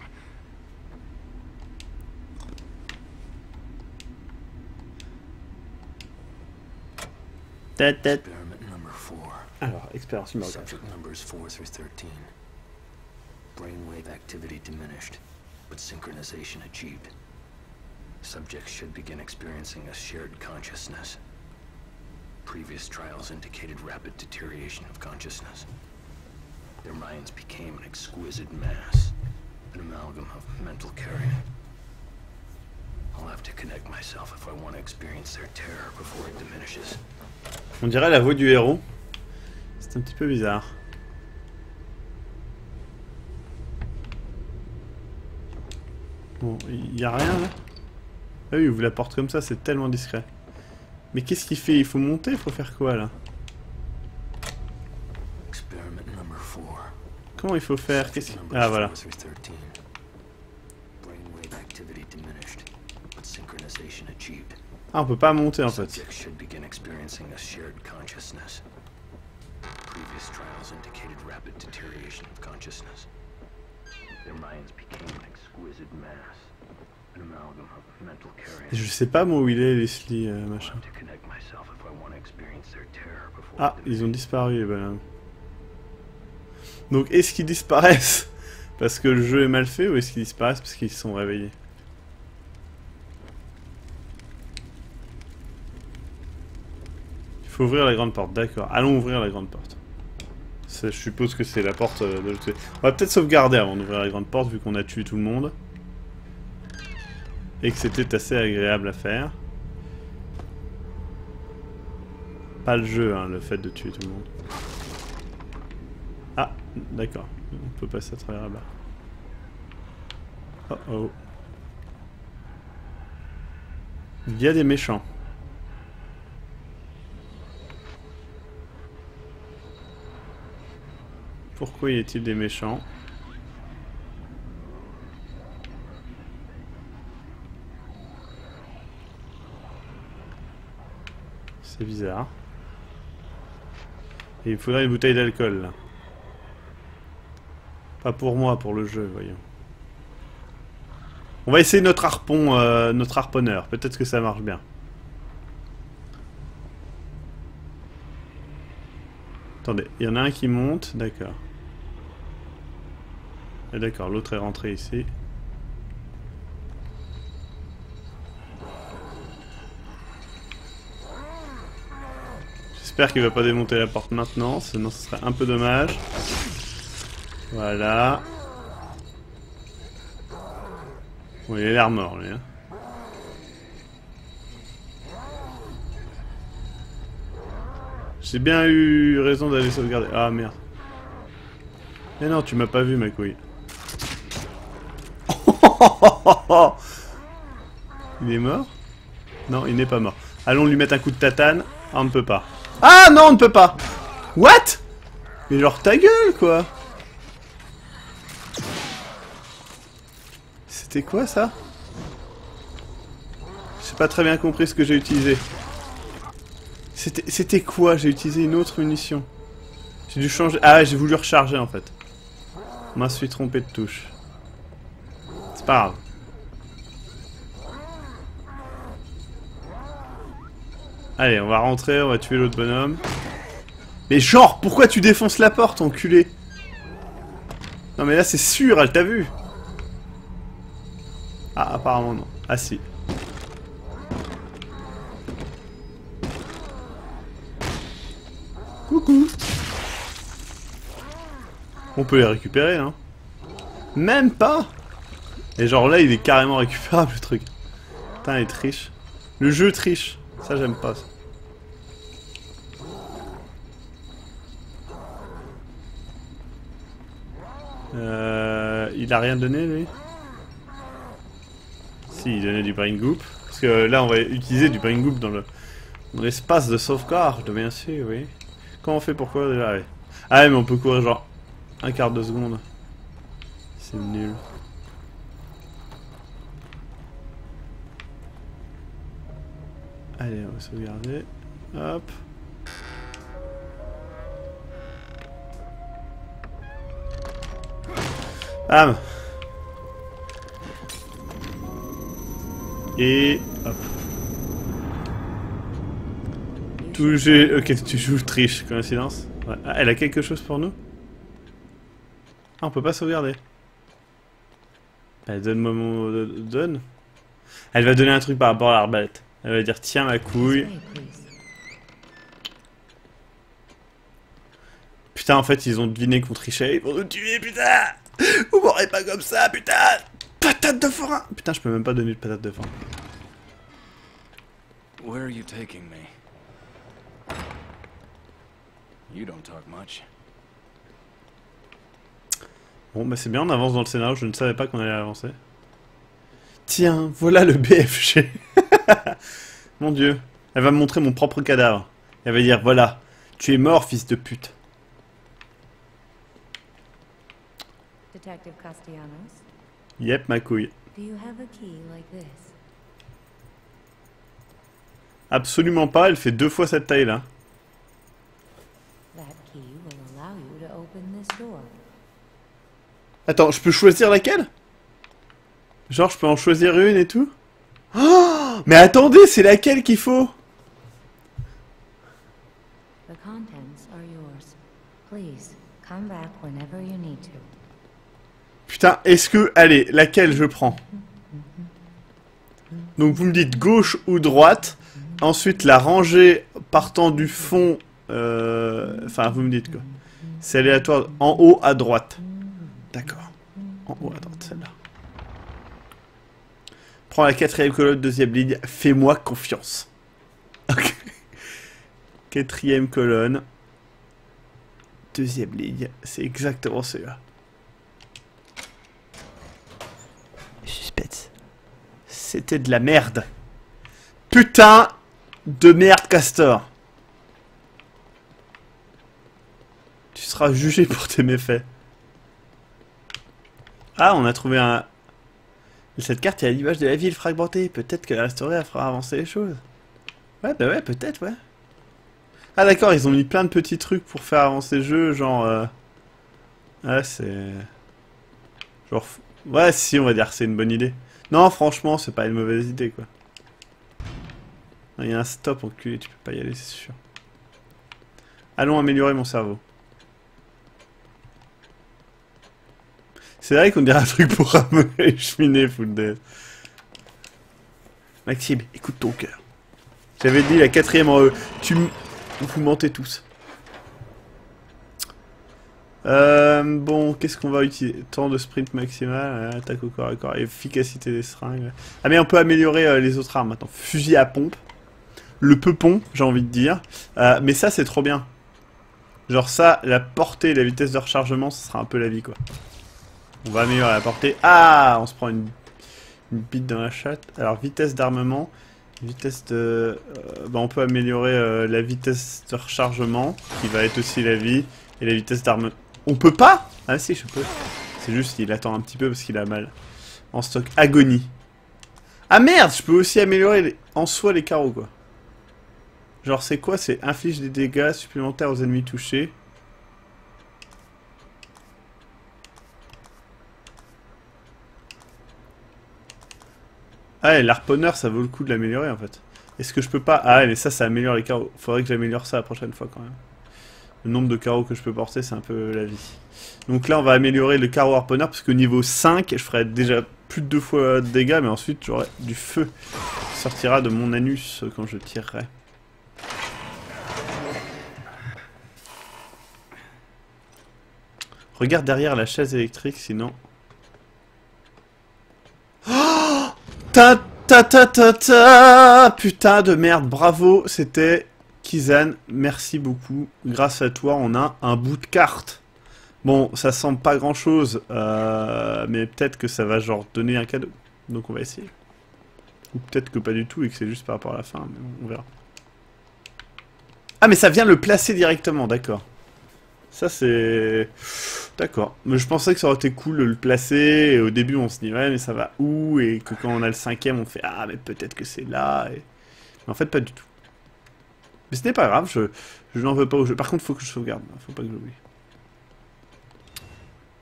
Experiment number 4. Alors, expérience numéro 4. Subject numbers 4 through 13. Brainwave activity diminished, but synchronization achieved. Subjects should begin experiencing a shared consciousness. Previous trials indicated rapid deterioration of consciousness. Their minds became an exquisite mass, an amalgam of mental carrion. I'll have to connect myself if I want to experience their terror before it diminishes. On dirait la voix du héros. C'est un petit peu bizarre. Bon, il y a rien là. Ah oui, il ouvre la porte comme ça, c'est tellement discret. Mais qu'est-ce qu'il fait? Il faut monter? Il faut faire quoi là? Comment il faut faire? Qu'est-ce qu'il... Ah voilà. Ah, on peut pas monter en fait. Je sais pas moi où il est, Leslie, machin. Ah, ils ont disparu les bonhommes. Donc est-ce qu'ils disparaissent parce que le jeu est mal fait ou est-ce qu'ils disparaissent parce qu'ils se sont réveillés? Il faut ouvrir la grande porte, d'accord. Allons ouvrir la grande porte. Je suppose que c'est la porte de l'autre côté. On va peut-être sauvegarder avant d'ouvrir la grande porte vu qu'on a tué tout le monde. Et que c'était assez agréable à faire. Pas le jeu, hein, le fait de tuer tout le monde. Ah, d'accord. On peut passer à travers là-bas. Oh oh. Il y a des méchants. Pourquoi y a-t-il des méchants? C'est bizarre. Et il faudrait une bouteille d'alcool là. Pas pour moi, pour le jeu, voyons. On va essayer notre harpon, notre harponneur. Peut-être que ça marche bien. Attendez, il y en a un qui monte, d'accord. Et d'accord, l'autre est rentré ici. J'espère qu'il va pas démonter la porte maintenant, sinon ce serait un peu dommage. Voilà. Bon, il a l'air mort, lui. Hein. J'ai bien eu raison d'aller sauvegarder. Ah, merde. Mais non, tu m'as pas vu, ma couille. Il est mort? Non, il n'est pas mort. Allons lui mettre un coup de tatane. Ah, on ne peut pas. Ah non, on ne peut pas! What? Mais genre ta gueule, quoi! C'était quoi, ça? J'ai pas très bien compris ce que j'ai utilisé. C'était quoi? J'ai utilisé une autre munition. J'ai dû changer... Ah ouais, j'ai voulu recharger, en fait. Je me suis trompé de touche. C'est pas grave. Allez, on va rentrer, on va tuer l'autre bonhomme. Mais genre, pourquoi tu défonces la porte, enculé? Non mais là c'est sûr, elle t'a vu. Ah, apparemment non. Ah si. Coucou. On peut les récupérer, hein. Même pas. Et genre là, il est carrément récupérable, le truc. Putain, il triche. Le jeu triche. Ça, j'aime pas, ça. Il a rien donné, lui? Si, il donnait du brain goop. Parce que là, on va utiliser du brain goop dans l'espace de sauvegarde, bien sûr, oui. Comment on fait pour courir déjà? Ouais. Ah ouais, mais on peut courir genre un quart de seconde. C'est nul. Allez, on va sauvegarder. Hop. Bam. Et hop. Touché. Ok, tu joues triche, coïncidence. Ouais. Ah, elle a quelque chose pour nous? Ah, on peut pas sauvegarder. Elle donne-moi mon... Donne. Elle va donner un truc par rapport à l'arbalète. Elle va dire tiens ma couille. Putain, en fait, ils ont deviné qu'on trichait. Ils vont nous tuer, putain. Vous m'aurez pas comme ça, putain. Patate de forain. Putain, je peux même pas donner de patate de forain. Where are you taking me? You don't talk much. Bon, bah c'est bien, on avance dans le scénario. Je ne savais pas qu'on allait avancer. Tiens, voilà le BFG. Mon Dieu. Elle va me montrer mon propre cadavre. Elle va dire, voilà, tu es mort, fils de pute. Detective Castellanos, Yep, ma couille. do you have a key like this? Absolument pas, elle fait 2 fois cette taille-là. That key will allow you to open this door. Attends, je peux choisir laquelle? Genre, je peux en choisir une et tout? Oh, mais attendez, c'est laquelle qu'il faut? The contents are yours. Please, come back whenever you need to. Putain, est-ce que... Allez, laquelle je prends? Donc vous me dites gauche ou droite. Ensuite, la rangée partant du fond... Enfin, vous me dites quoi? C'est aléatoire. En haut à droite. D'accord. En haut à droite, celle-là. Prends la 4e colonne, 2e ligne. Fais-moi confiance. Ok. 4e colonne. 2e ligne. C'est exactement celui-là. Suspense. C'était de la merde. Putain de merde, Castor. Tu seras jugé pour tes méfaits. Ah, on a trouvé un... Cette carte, il y a l'image de la ville fragmentée. Peut-être que la restaurer, elle fera avancer les choses. Ouais, bah ouais, peut-être, ouais. Ah d'accord, ils ont mis plein de petits trucs pour faire avancer le jeu, genre... Ouais, c'est... Genre... Ouais, si, on va dire que c'est une bonne idée. Non, franchement, c'est pas une mauvaise idée, quoi. Il y a un stop, enculé, tu peux pas y aller, c'est sûr. Allons améliorer mon cerveau. C'est vrai qu'on dirait un truc pour ramener les cheminées, full death. Maxime, écoute ton cœur. J'avais dit la 4e en E. Vous mentez tous. Bon, qu'est-ce qu'on va utiliser? Temps de sprint maximal, attaque au corps à corps, efficacité des seringues. Ah mais on peut améliorer les autres armes maintenant. Fusil à pompe. Le peupon, j'ai envie de dire. Mais ça, c'est trop bien. Genre ça, la portée et la vitesse de rechargement, ce sera un peu la vie, quoi. On va améliorer la portée. Ah, on se prend Une bite dans la chatte. Alors, vitesse d'armement. Vitesse de... bah, on peut améliorer la vitesse de rechargement, qui va être aussi la vie. Et la vitesse d'armement. On peut pas? Ah si, je peux. C'est juste qu'il attend un petit peu parce qu'il a mal. En stock. Agonie. Ah merde, je peux aussi améliorer en soi les carreaux, quoi. Genre, c'est quoi? C'est inflige des dégâts supplémentaires aux ennemis touchés. Ah, et l'harponneur, ça vaut le coup de l'améliorer, en fait. Est-ce que je peux pas... Ah, mais ça améliore les carreaux. Faudrait que j'améliore ça la prochaine fois, quand même. Le nombre de carreaux que je peux porter, c'est un peu la vie. Donc là, on va améliorer le carreau harponneur, parce que niveau 5, je ferai déjà plus de 2 fois de dégâts, mais ensuite, j'aurai du feu qui sortira de mon anus quand je tirerai. Regarde derrière la chaise électrique, sinon... Oh, ta ta ta ta ta. Putain de merde, bravo, c'était Kizan, merci beaucoup. Grâce à toi, on a un bout de carte. Bon, ça semble pas grand chose, mais peut-être que ça va genre donner un cadeau. Donc on va essayer. Ou peut-être que pas du tout et que c'est juste par rapport à la fin, mais on verra. Ah, mais ça vient le placer directement, d'accord. Ça c'est... D'accord. Mais je pensais que ça aurait été cool de le placer, et au début on se dit ouais mais ça va où, et que quand on a le 5ème on fait ah mais peut-être que c'est là, et... Mais en fait pas du tout. Mais ce n'est pas grave, je n'en veux pas au jeu. Par contre faut que je sauvegarde, faut pas que j'oublie.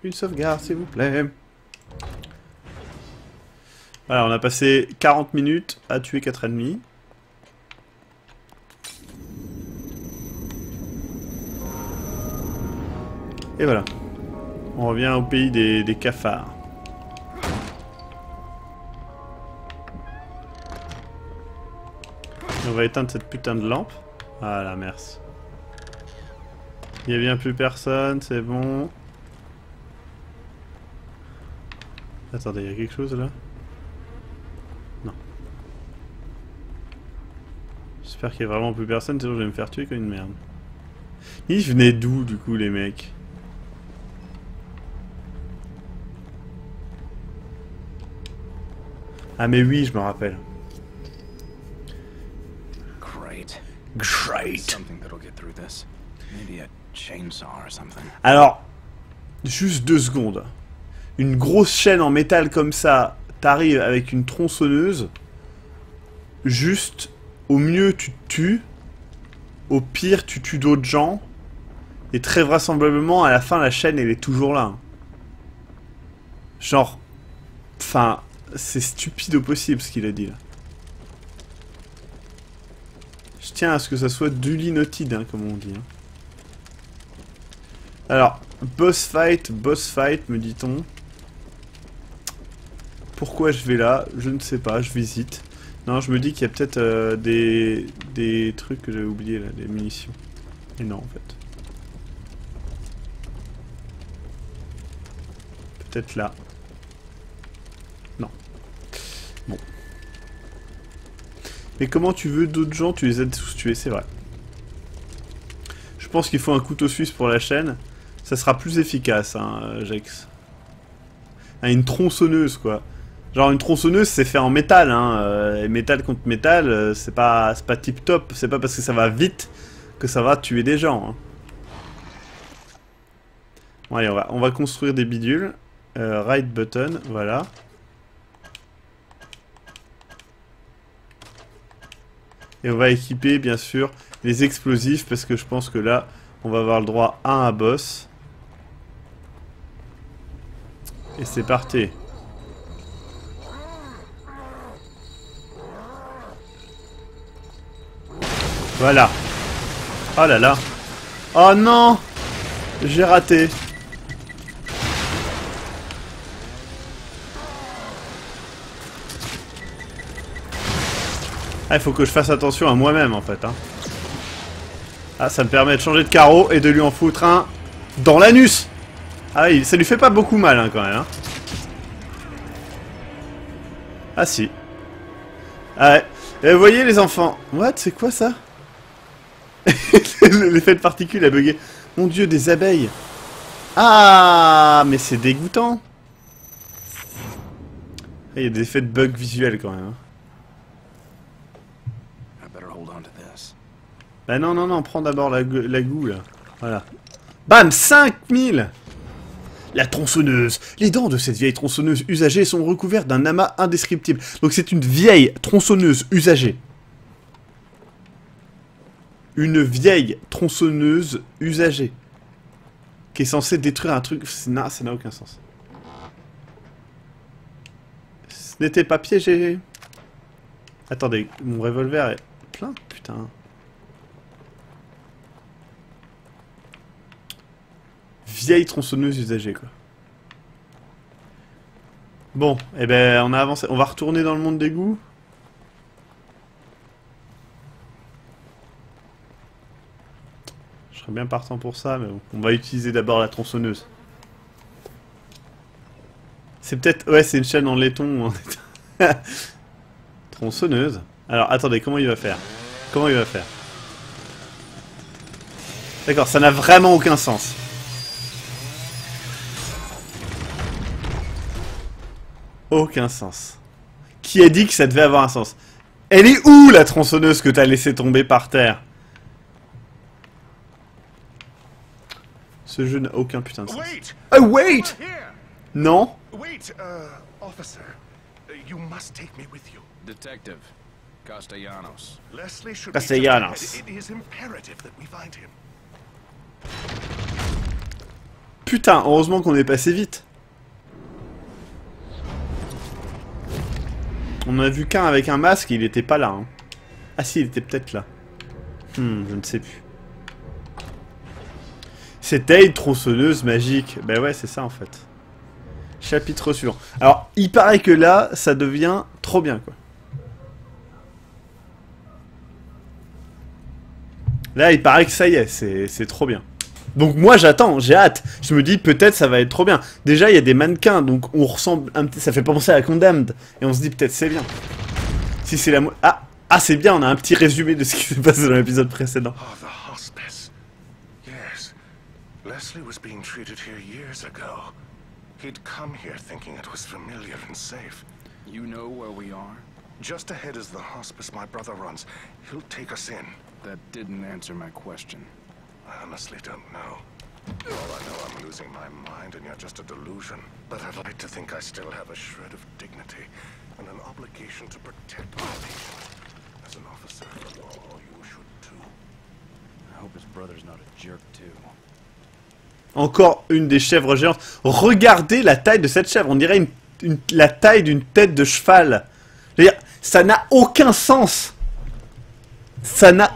Une sauvegarde s'il vous plaît. Voilà, on a passé 40 minutes à tuer 4 ennemis. Et voilà. On revient au pays des cafards. On va éteindre cette putain de lampe. Voilà, merci. Il n'y a bien plus personne, c'est bon. Attendez, il y a quelque chose là? Non. J'espère qu'il n'y a vraiment plus personne, sinon je vais me faire tuer comme une merde. Ils venaient d'où du coup les mecs? Ah mais oui, je me rappelle. Great. Great. Alors, juste 2 secondes. Une grosse chaîne en métal comme ça, t'arrives avec une tronçonneuse. Juste, au mieux tu te tues. Au pire, tu tues d'autres gens. Et très vraisemblablement, à la fin, la chaîne, elle est toujours là. Hein. Genre... Enfin... C'est stupide au possible ce qu'il a dit là. Je tiens à ce que ça soit dulinotide, hein, comme on dit. Hein. Alors, boss fight, me dit-on. Pourquoi je vais là? Je ne sais pas, je visite. Non, je me dis qu'il y a peut-être des trucs que j'avais oubliés là, des munitions. Et non, en fait. Peut-être là. Non. Bon. Mais comment tu veux d'autres gens? Tu les as tous tués, c'est vrai. Je pense qu'il faut un couteau suisse pour la chaîne. Ça sera plus efficace, hein, Jex. Ah, une tronçonneuse, quoi. Genre, une tronçonneuse, c'est fait en métal, hein. Et métal contre métal, c'est pas tip-top. C'est pas parce que ça va vite que ça va tuer des gens, hein. Bon, allez, on va construire des bidules. Right button, voilà. Et on va équiper, bien sûr, les explosifs, parce que je pense que là, on va avoir le droit à un boss. Et c'est parti. Voilà. Oh là là. Oh non! J'ai raté. Ah, il faut que je fasse attention à moi-même en fait. Hein. Ah, ça me permet de changer de carreau et de lui en foutre un dans l'anus. Ah oui, ça lui fait pas beaucoup mal hein, quand même. Hein. Ah si. Ah ouais. Et vous voyez les enfants. What? C'est quoi ça? L'effet de particules a bugué. Mon dieu, des abeilles. Ah, mais c'est dégoûtant. Il y a des effets de bug visuels quand même. Hein. I better hold on to this. Bah non, non, non, prends d'abord la goût là. Voilà. Bam, 5000. La tronçonneuse. Les dents de cette vieille tronçonneuse usagée sont recouvertes d'un amas indescriptible. Donc c'est une vieille tronçonneuse usagée. Une vieille tronçonneuse usagée. Qui est censée détruire un truc... Non, ça n'a aucun sens. Ce n'était pas piégé. Attendez, mon revolver est plein, putain. Vieille tronçonneuse usagée, quoi. Bon, eh ben, on a avancé. On va retourner dans le monde d'égout. Je serais bien partant pour ça, mais bon. On va utiliser d'abord la tronçonneuse. C'est peut-être... Ouais, c'est une chaîne en laiton. Tronçonneuse. Alors, attendez, comment il va faire? Comment il va faire? D'accord, ça n'a vraiment aucun sens. Aucun sens. Qui a dit que ça devait avoir un sens? Elle est où, la tronçonneuse que t'as laissée tomber par terre? Ce jeu n'a aucun putain de sens. Wait! Oh, wait! Over here! Non? Wait, officer. You must take me with you. Detective Castellanos. Leslie should Castellanos. be just ahead. It is imperative that we find him. Putain, heureusement qu'on est passé vite. On en a vu qu'un avec un masque, il était pas là. Hein. Ah si, il était peut-être là. Je ne sais plus. C'était une tronçonneuse magique. Ben ouais, c'est ça en fait. Chapitre suivant. Alors, il paraît que là, ça devient trop bien, quoi. Là, il paraît que ça y est, c'est trop bien. Donc moi, j'attends, j'ai hâte. Je me dis, peut-être ça va être trop bien. Déjà, il y a des mannequins, donc on ressemble un petit... Ça fait penser à Condemned. Et on se dit, peut-être c'est bien. Si c'est la... Ah, c'est bien, on a un petit résumé de ce qui s'est passé dans l'épisode précédent. Oh, the hospice. Yes. Leslie was being treated here years ago. He'd come here thinking it was familiar and safe. You know where we are? Just ahead is the hospice my brother runs. He'll take us in. That didn't answer my question. I honestly don't know. All I know, I'm losing my mind and you're just a delusion. But I'd like to think I still have a shred of dignity and an obligation to protect my patient. As an officer of the law, you should too. I hope his brother's not a jerk too. Encore une des chèvres géantes. Regardez la taille de cette chèvre. On dirait la taille d'une tête de cheval. Je veux dire, ça n'a aucun sens. Ça n'a...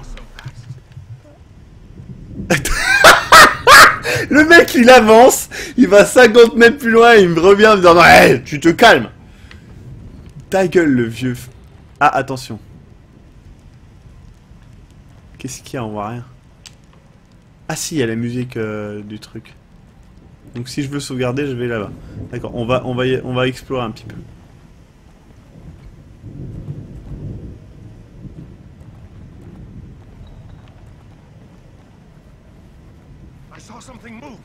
Le mec, il avance. Il va 50 mètres plus loin. Il me revient en me disant, hey, tu te calmes. Ta gueule, le vieux. Ah, attention. Qu'est-ce qu'il y a? On voit rien. Ah si, il y a la musique du truc. Donc si je veux sauvegarder, je vais là-bas. D'accord, on va explorer un petit peu. I saw something move.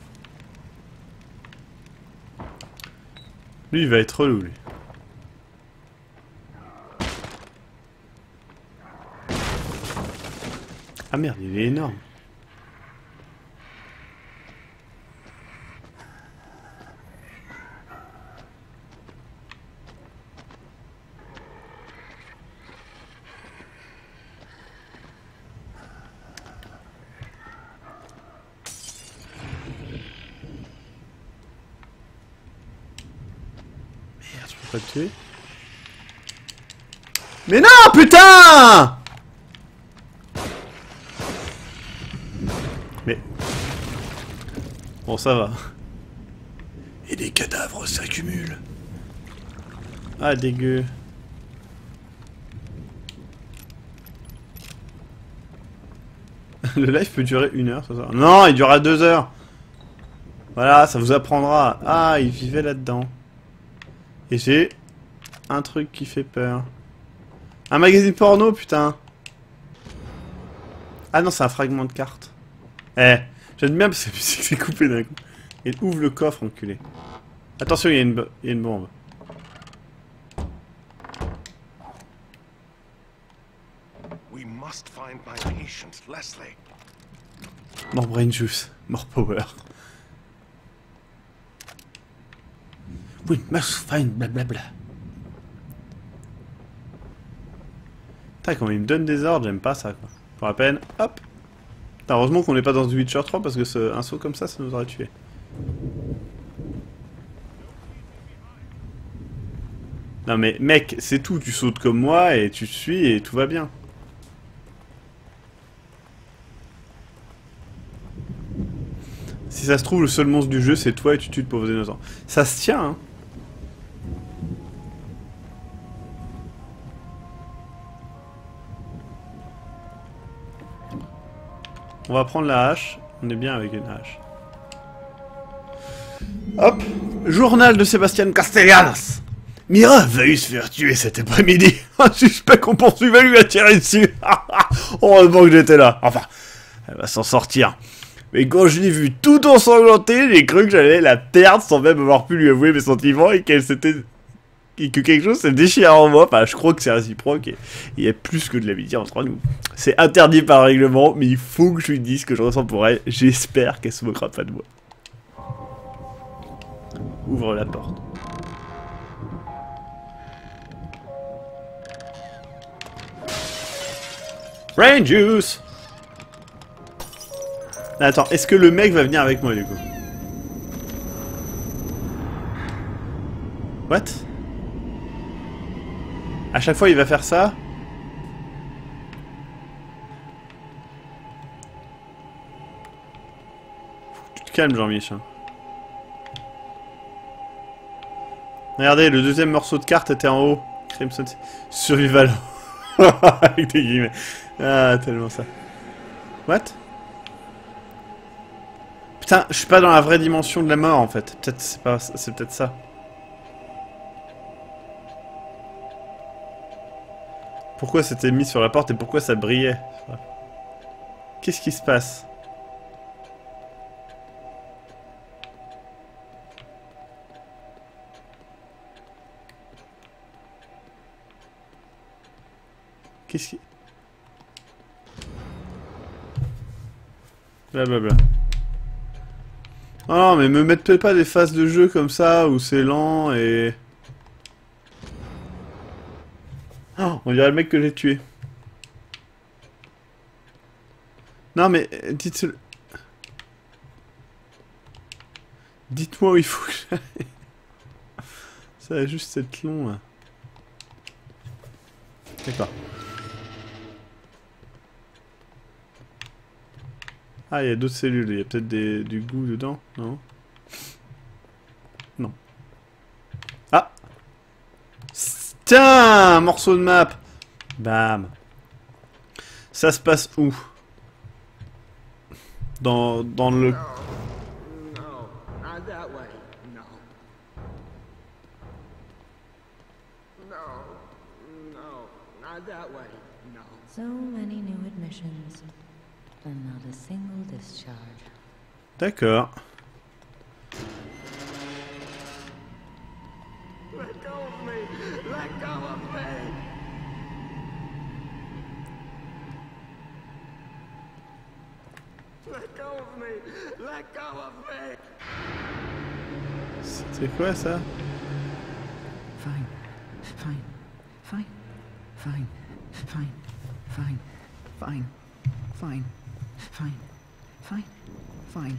Lui, il va être relou, lui. Ah merde, il est énorme. Pas le tuer. Mais non, putain! Mais... Bon, ça va. Et des cadavres s'accumulent. Ah, dégueu. Le live peut durer 1 heure, ça. Non, il durera 2 heures. Voilà, ça vous apprendra. Ah, il vivait là-dedans. Et j'ai un truc qui fait peur. Un magazine porno, putain. Ah non, c'est un fragment de carte. Eh, j'aime bien parce que c'est coupé d'un coup. Et ouvre le coffre, enculé. Attention, il y a une bombe. must find my patient, Leslie. More brain juice, more power. We must find blablabla. Putain, quand il me donne des ordres, j'aime pas ça, quoi. Pour la peine, hop. Putain, heureusement qu'on n'est pas dans The Witcher 3 parce que un saut comme ça nous aurait tué. Non mais mec, c'est tout, tu sautes comme moi et tu te suis et tout va bien. Si ça se trouve, le seul monstre du jeu, c'est toi et tu tues de pauvres innocents. Ça se tient, hein. On va prendre la hache. On est bien avec une hache. Hop. Journal de Sébastien Castellanos. Mira a failli se faire tuer cet après-midi. Un suspect qu'on poursuivait lui a tiré dessus. Heureusement que j'étais là. Enfin, elle va s'en sortir. Mais quand je l'ai vue tout ensanglantée, j'ai cru que j'allais la perdre sans même avoir pu lui avouer mes sentiments et qu'elle s'était... Et que quelque chose s'est déchiré en moi. Enfin, je crois que c'est réciproque et il y a plus que de l'amitié entre nous. C'est interdit par règlement, mais il faut que je lui dise ce que je ressens pour elle. J'espère qu'elle se moquera pas de moi. Ouvre la porte. Brain juice. Attends, est-ce que le mec va venir avec moi du coup? What? À chaque fois il va faire ça? Faut que tu te calmes Jean-Mich. Regardez, le deuxième morceau de carte était en haut. Crimson Survival. Avec des guillemets. Ah, tellement ça. What? Putain, je suis pas dans la vraie dimension de la mort en fait. Peut-être c'est pas, c'est peut-être ça. Pourquoi c'était mis sur la porte et pourquoi ça brillait? Qu'est-ce qui se passe? Qu'est-ce qui... Blablabla. Oh non, mais me mettez pas des phases de jeu comme ça où c'est lent et... Oh, on dirait le mec que j'ai tué. Non mais dites... Dites-moi où il faut que j'aille. Ça va juste être long là. D'accord. Ah, il y a d'autres cellules, il y a peut-être du goût dedans, non? Non. Ah! Tiens! Un morceau de map! Bam! Ça se passe où? Dans le... No, not that way. No. No, not that way. No. So many new admissions, and not a single discharge. D'accord. Let go of me. Let go of me. Let go of me. Let go of me. C'est quoi ça? Fine. Fine. Fine. Fine. Fine. Fine. Fine. Fine. Fine. Fine. Fine.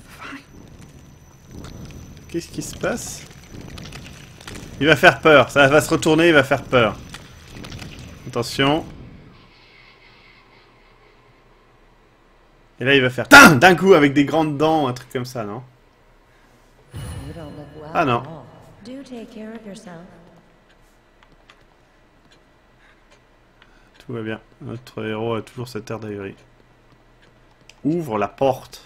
Fine. Qu'est-ce qui se passe? Il va faire peur, ça va se retourner, il va faire peur. Attention. Et là il va faire d'un coup avec des grandes dents, un truc comme ça, non? You don't look well Ah non. at all. Do take care of yourself. Tout va bien. Notre héros a toujours cette air d'ailleurs. Ouvre la porte.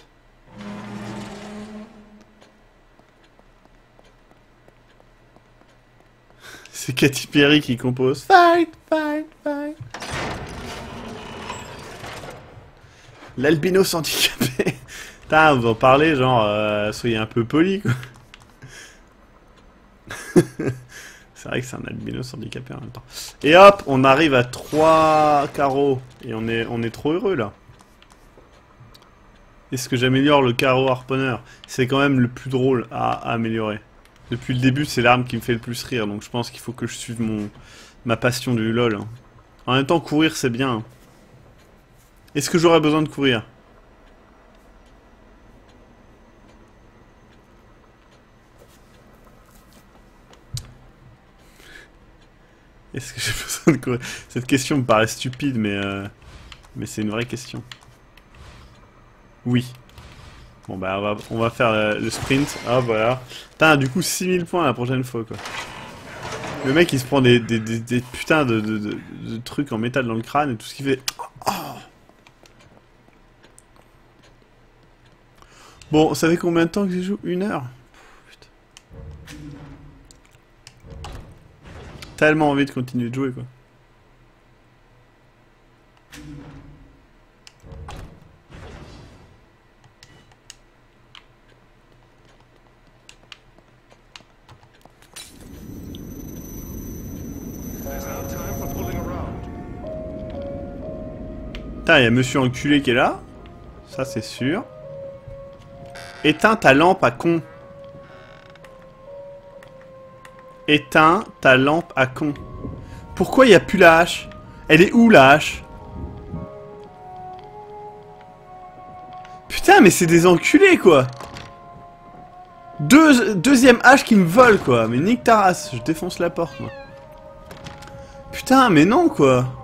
C'est Katy Perry qui compose. Fight, fight, fight. L'albinos handicapé. Putain, vous en parlez, genre, soyez un peu poli, quoi. C'est vrai que c'est un albinos handicapé en même temps. Et hop, on arrive à 3 carreaux. Et on est trop heureux là. Est-ce que j'améliore le carreau harponneur? C'est quand même le plus drôle à améliorer. Depuis le début, c'est l'arme qui me fait le plus rire. Donc je pense qu'il faut que je suive ma passion du LoL. Hein. En même temps, courir c'est bien. Hein. Est-ce que j'aurais besoin de courir? Est-ce que j'ai besoin de courir? Cette question me paraît stupide, mais c'est une vraie question. Oui. Bon bah on va faire le sprint. Ah voilà. Putain, du coup 6000 points la prochaine fois quoi. Le mec il se prend des putains de trucs en métal dans le crâne et tout ce qu'il fait. Oh. Bon, ça fait combien de temps que j'y joue? 1 heure. Putain. Tellement envie de continuer de jouer quoi. Putain, il y a monsieur enculé qui est là. Ça c'est sûr. Éteins ta lampe à con. Éteins ta lampe à con. Pourquoi il n'y a plus la hache? Elle est où la hache? Putain, mais c'est des enculés quoi. Deuxième hache qui me vole quoi. Mais nique ta race, je défonce la porte moi. Putain, mais non quoi.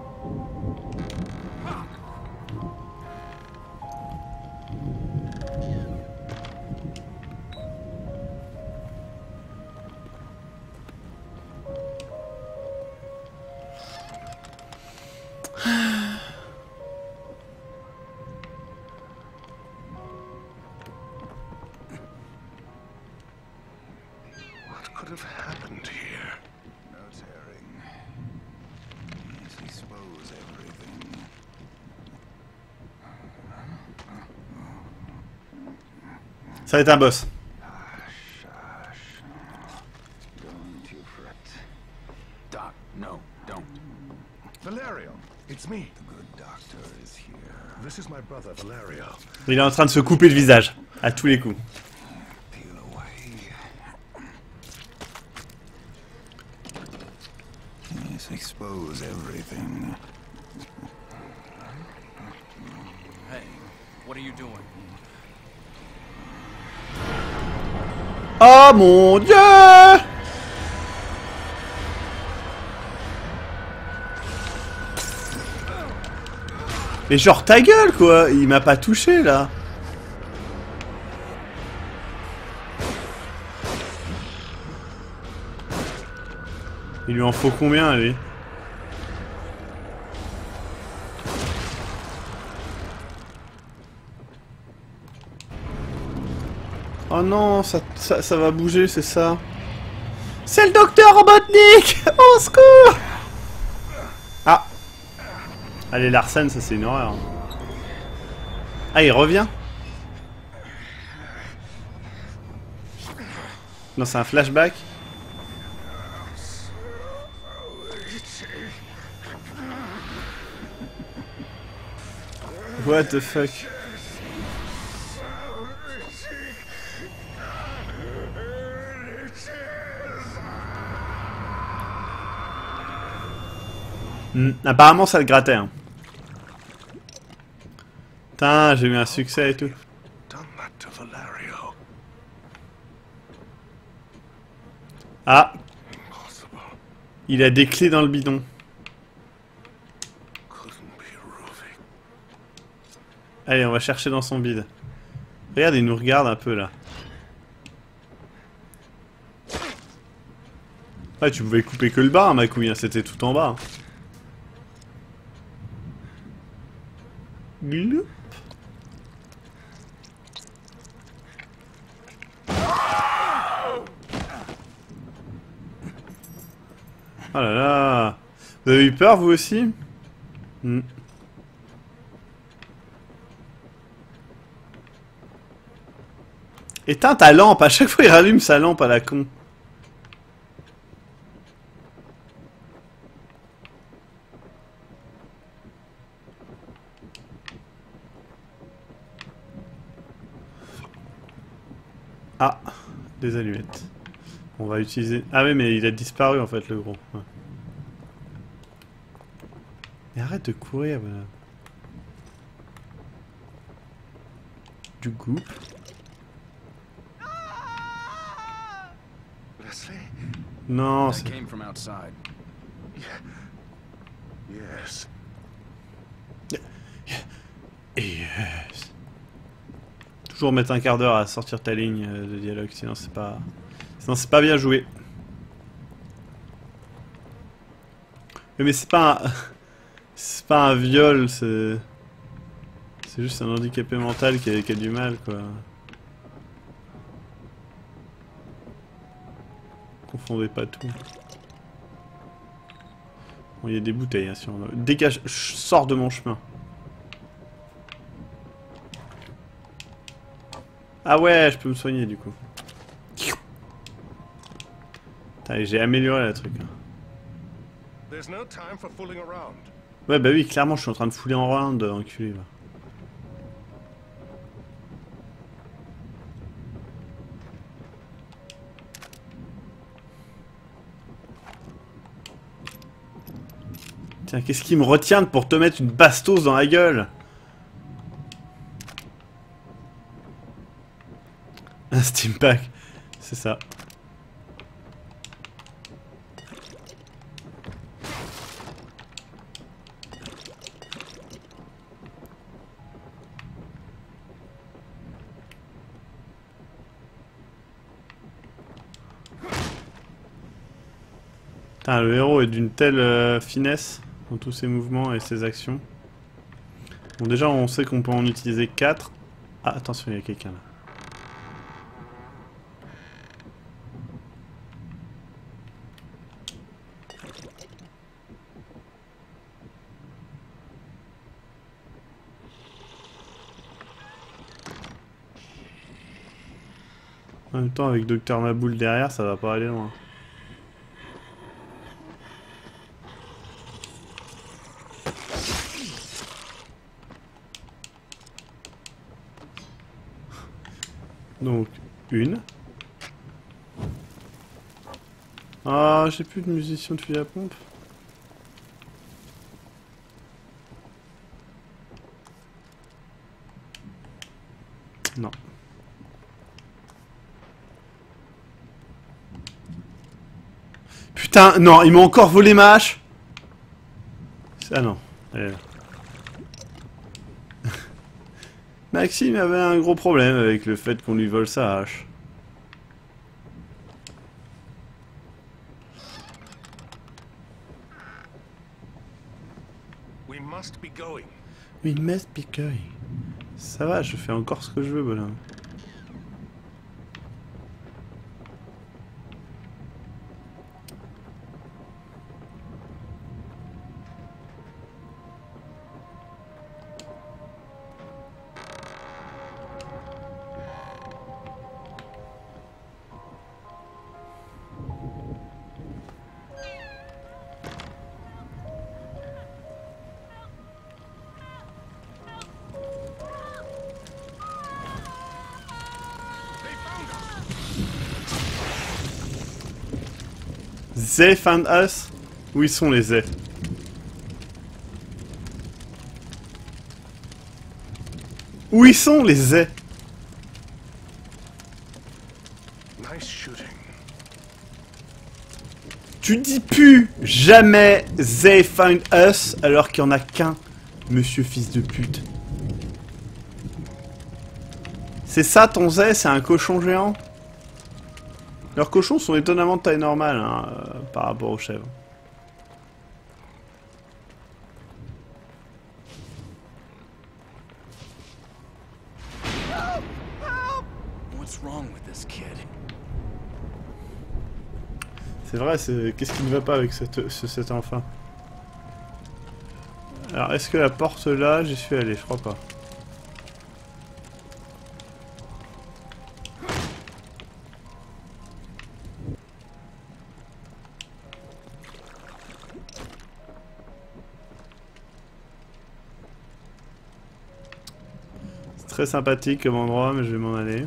Could have happened here. No tearing. Let's expose everything. Ça va être un boss. Don't you fret. Doc, no, don't. Valerio, it's me. The good doctor is here. This is my brother Valerio. Il est en train de se couper le visage. À tous les coups. Peel away. Let's expose everything. Hey, what are you doing? Oh mon dieu! Mais genre ta gueule quoi, il m'a pas touché là. Il lui en faut combien lui? Oh non, ça va bouger, c'est ça. C'est le docteur Robotnik! Au secours! Ah! Allez, Larsen, ça c'est une horreur. Ah, il revient? Non, c'est un flashback? What the fuck? Apparemment ça le grattait hein. Putain, j'ai eu un succès et tout. Ah, il a des clés dans le bidon. Allez, on va chercher dans son bide. Regarde, il nous regarde un peu là. Ah, tu pouvais couper que le bas, hein, ma couille, hein, c'était tout en bas. Hein. Gloup. Oh là là. Vous avez eu peur, vous aussi? Éteins ta lampe, à chaque fois il rallume sa lampe à la con. des allumettes. On va utiliser... Ah oui, mais il a disparu en fait, le gros. Ouais. Mais arrête de courir, voilà. Du goût. Leslie? Non, I c'est... came from outside. Yes. Yes. Toujours mettre un quart d'heure à sortir ta ligne de dialogue, sinon c'est pas... Sinon c'est pas bien joué. Mais c'est pas un... C'est pas un viol, c'est... C'est juste un handicapé mental qui a du mal, quoi. Confondez pas tout. Bon, il y a des bouteilles, hein, si on... Dégage, sors de mon chemin. Ah ouais, je peux me soigner, du coup. J'ai amélioré le truc. Hein. There's no time for fooling around. Ouais, bah oui, clairement, je suis en train de fouler en round, enculé, là. Tiens, qu'est-ce qui me retient pour te mettre une bastos dans la gueule? Un Steam Pack, c'est ça. Putain, le héros est d'une telle finesse dans tous ses mouvements et ses actions. Bon, déjà, on sait qu'on peut en utiliser 4. Ah, attention, il y a quelqu'un là. En même temps, avec Dr Maboul derrière, ça va pas aller loin. Donc, une. Ah, j'ai plus de munitions de fusil à pompe. Non. Putain, non, ils m'ont encore volé ma hache. Ah non, elle est là. Maxime avait un gros problème avec le fait qu'on lui vole sa hache. We must be going. We must be going. Ça va, je fais encore ce que je veux, bonhomme. They found us? Où ils sont les they? Où ils sont les they? Nice shooting. Tu dis plus jamais they found us alors qu'il y en a qu'un, monsieur fils de pute. C'est ça ton they, c'est un cochon géant? Leurs cochons sont étonnamment de taille normale hein, par rapport aux chèvres. What's wrong with this kid? C'est vrai, qu'est-ce qui ne va pas avec cet enfant? Alors, est-ce que la porte là, j'y suis allé? Je crois pas. Très sympathique comme endroit, mais je vais m'en aller.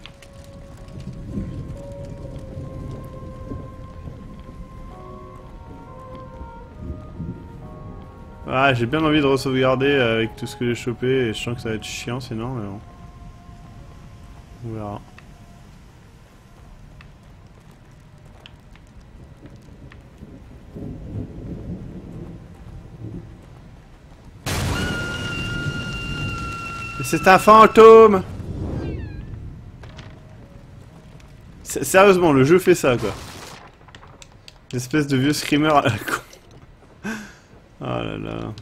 Ah, j'ai bien envie de re-sauvegarder avec tout ce que j'ai chopé et je sens que ça va être chiant sinon, mais bon. On verra. Mais c'est un fantôme! Sérieusement, le jeu fait ça, quoi. Une espèce de vieux screamer à la con. Oh là là.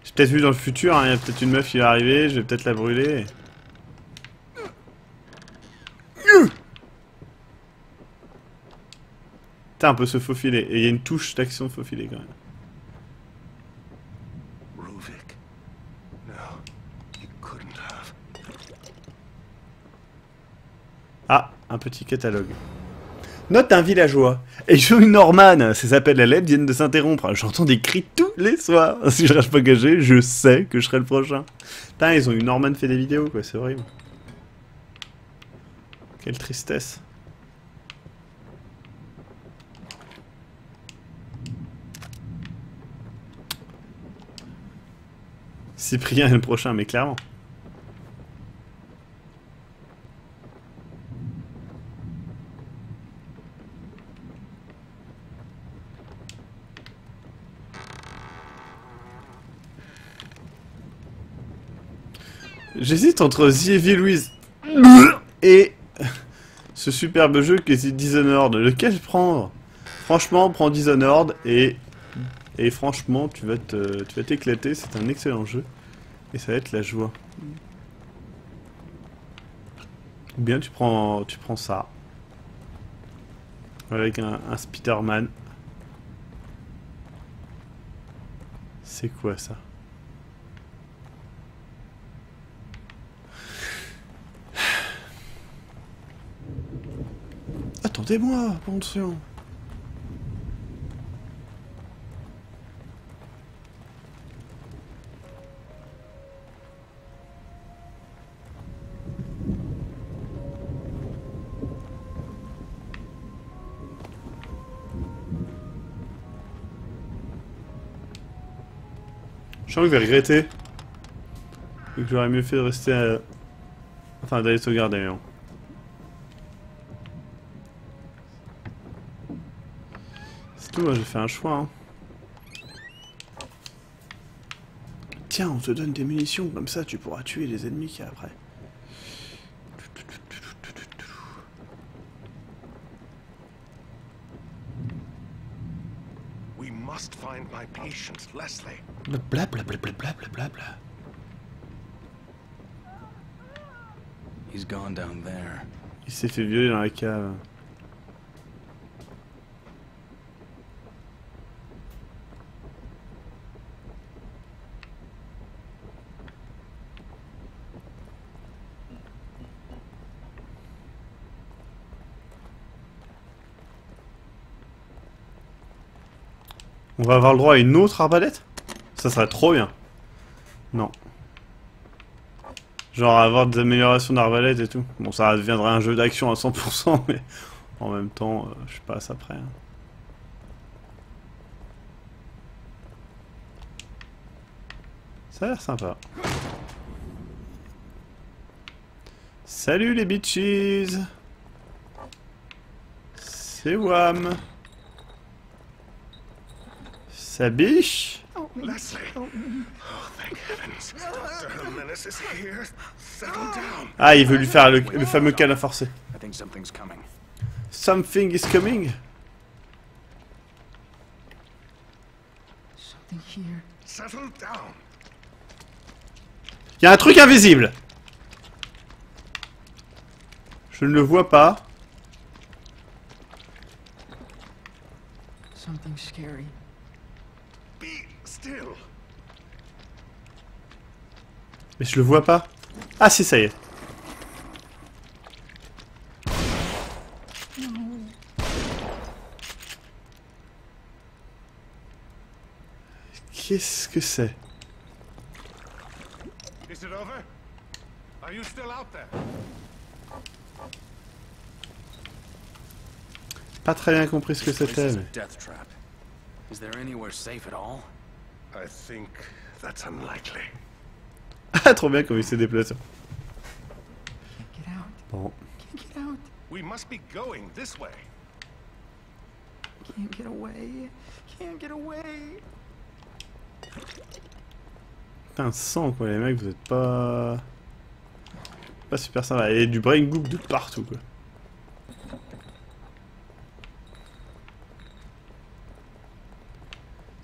J'ai peut-être vu dans le futur, hein, il y a peut-être une meuf qui va arriver, je vais peut-être la brûler. Putain, on peut se faufiler. Et il y a une touche d'action de faufiler quand même. Ruvik? No, he couldn't have. Ah, un petit catalogue. Note d'un villageois. Et Joey Norman, ces appels à l'aide viennent de s'interrompre. J'entends des cris tous les soirs. Si je reste pas gagé, je sais que je serai le prochain. Putain, ils ont eu Norman fait des vidéos, quoi, c'est horrible. Quelle tristesse. Cyprien est le prochain, mais clairement. J'hésite entre The Evil Louise et ce superbe jeu qui est Dishonored. Lequel prendre? Franchement, prends Dishonored et franchement, tu vas t'éclater. C'est un excellent jeu et ça va être la joie. Ou bien tu prends ça avec un Spider-Man. C'est quoi ça? Attendez-moi, attention. Je sens que je vais regretter. Et que j'aurais mieux fait de rester à... Enfin, d'aller sauvegarder, mais bon. C'est tout, moi j'ai fait un choix. Hein. Tiens, on te donne des munitions, comme ça tu pourras tuer les ennemis qu'il y a après. We must find my patient, Leslie. Bla bla bla bla bla bla bla bla. He's gone down there. Il s'est fait violer dans la cave. On va avoir le droit à une autre arbalète? Ça serait trop bien. Non. Genre avoir des améliorations d'arbalète et tout. Bon, ça deviendrait un jeu d'action à 100%, mais en même temps, je suis pas à ça près. Hein. Ça a l'air sympa. Salut les bitches! C'est Wham! Ça biche? Leslie! Oh, thank heavens. Dr. Helmenis is here. Settle down. Ah, il veut lui faire le fameux câlin forcé. I think something's coming. Something is coming. Something here. Settle down. Il y a un truc invisible. Je ne le vois pas. Something scary. Be still. Mais je le vois pas. Ah si, ça y est. Qu'est-ce que c'est? Is it over? Are you still out there? Pas très bien compris ce que This c'était, is a mais... death trap. Is there anywhere safe at all? I think that's unlikely. Ah, trop bien comme il s'est déplacé. Can't get out. Bon. Can't get out. We must be going this way. Can't get away. Can't get away. Putain, sang quoi, les mecs, vous êtes pas... Pas super sympa. Et du brain goop de partout, quoi.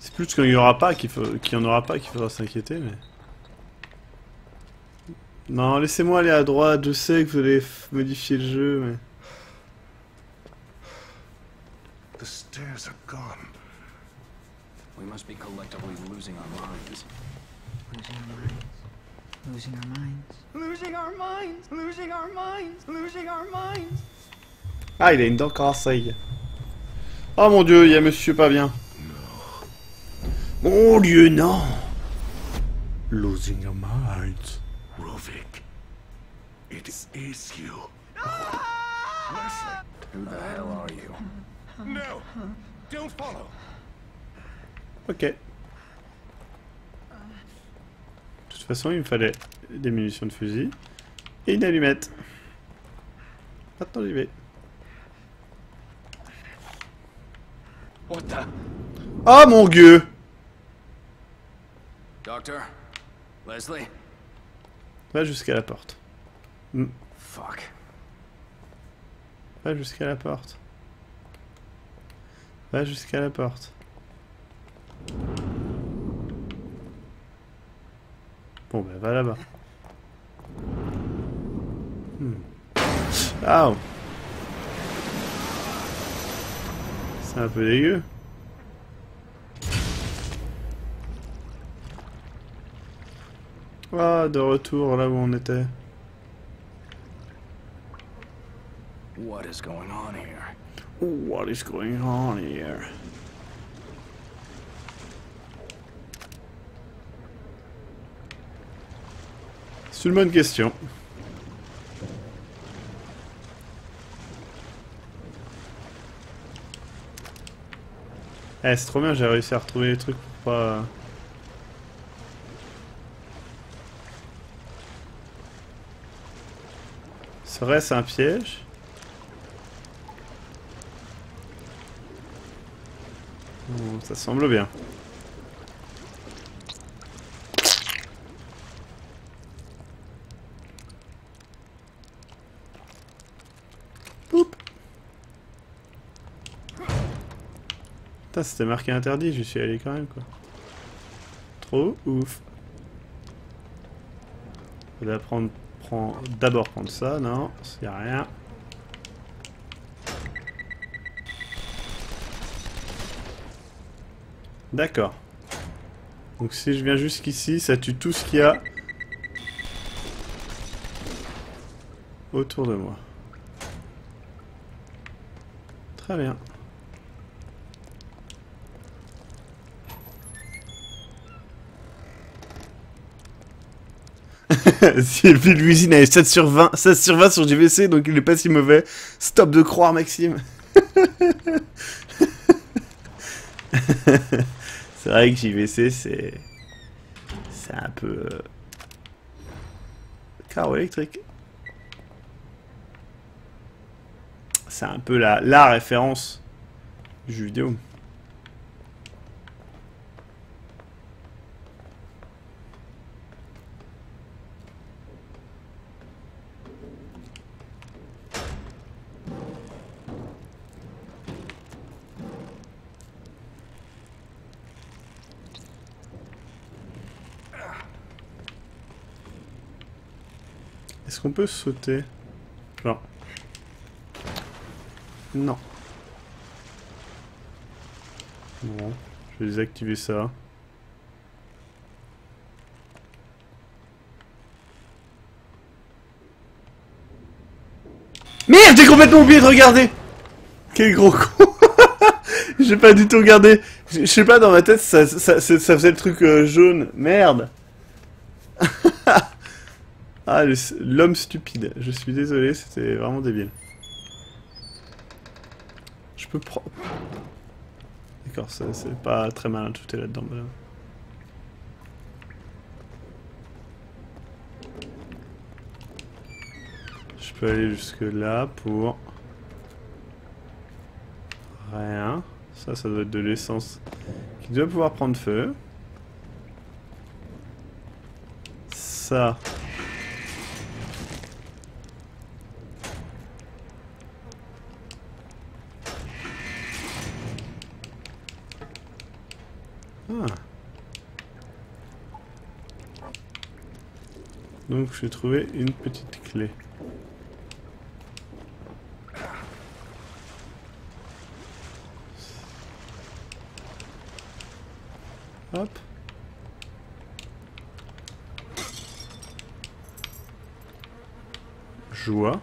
C'est plus qu'il y aura pas qu'il y en aura pas qu'il faudra s'inquiéter, mais... Non, laissez-moi aller à droite, je sais que vous allez modifier le jeu, mais... The stairs are gone. We must be collectively losing our minds. Losing our minds. Losing our minds. Losing our minds. Losing our minds. Losing our minds. Ah, il a une dent cassée. Oh mon dieu, il y a monsieur pas bien. Mon dieu, non. Losing your mind. Rovik, it is you. Leslie, Who the hell are you? no! Don't follow! Ok. De toute façon, il me fallait des munitions de fusil et une allumette. Maintenant, j'y vais. What the? Oh mon dieu! Doctor? Leslie? Va jusqu'à la porte. Fuck. Va jusqu'à la porte. Va jusqu'à la porte. Bon, ben va là-bas. Ah! C'est un peu dégueu. Ah, de retour là où on était. What is going on here? What is going on here? C'est une bonne question. Eh, c'est trop bien, j'ai réussi à retrouver les trucs pour pas... Serait-ce un piège? Ça semble bien. Oup. Putain, c'était marqué interdit, j'y suis allé quand même, quoi. Trop ouf. Faudrait d'abord prendre ça, non, y a rien. D'accord. Donc si je viens jusqu'ici, ça tue tout ce qu'il y a autour de moi. Très bien. Si le film l'usine avait 7 sur 20, 16 sur 20 sur JVC, donc il est pas si mauvais. Stop de croire, Maxime. C'est vrai que JVC, c'est un peu... Carreau électrique. C'est un peu la référence du jeu vidéo. Est-ce qu'on peut sauter? Genre... Non. Bon, je vais désactiver ça. Merde, j'ai complètement oublié de regarder! Quel gros con! J'ai pas du tout regardé. Je sais pas, dans ma tête, ça faisait le truc jaune. Merde! Ah, l'homme stupide. Je suis désolé, c'était vraiment débile. Je peux prendre... D'accord, c'est pas très malin de shooter là-dedans. Voilà. Je peux aller jusque là pour... Rien. Ça doit être de l'essence qui doit pouvoir prendre feu. Ça... Ah. Donc j'ai trouvé une petite clé. Hop. Joie.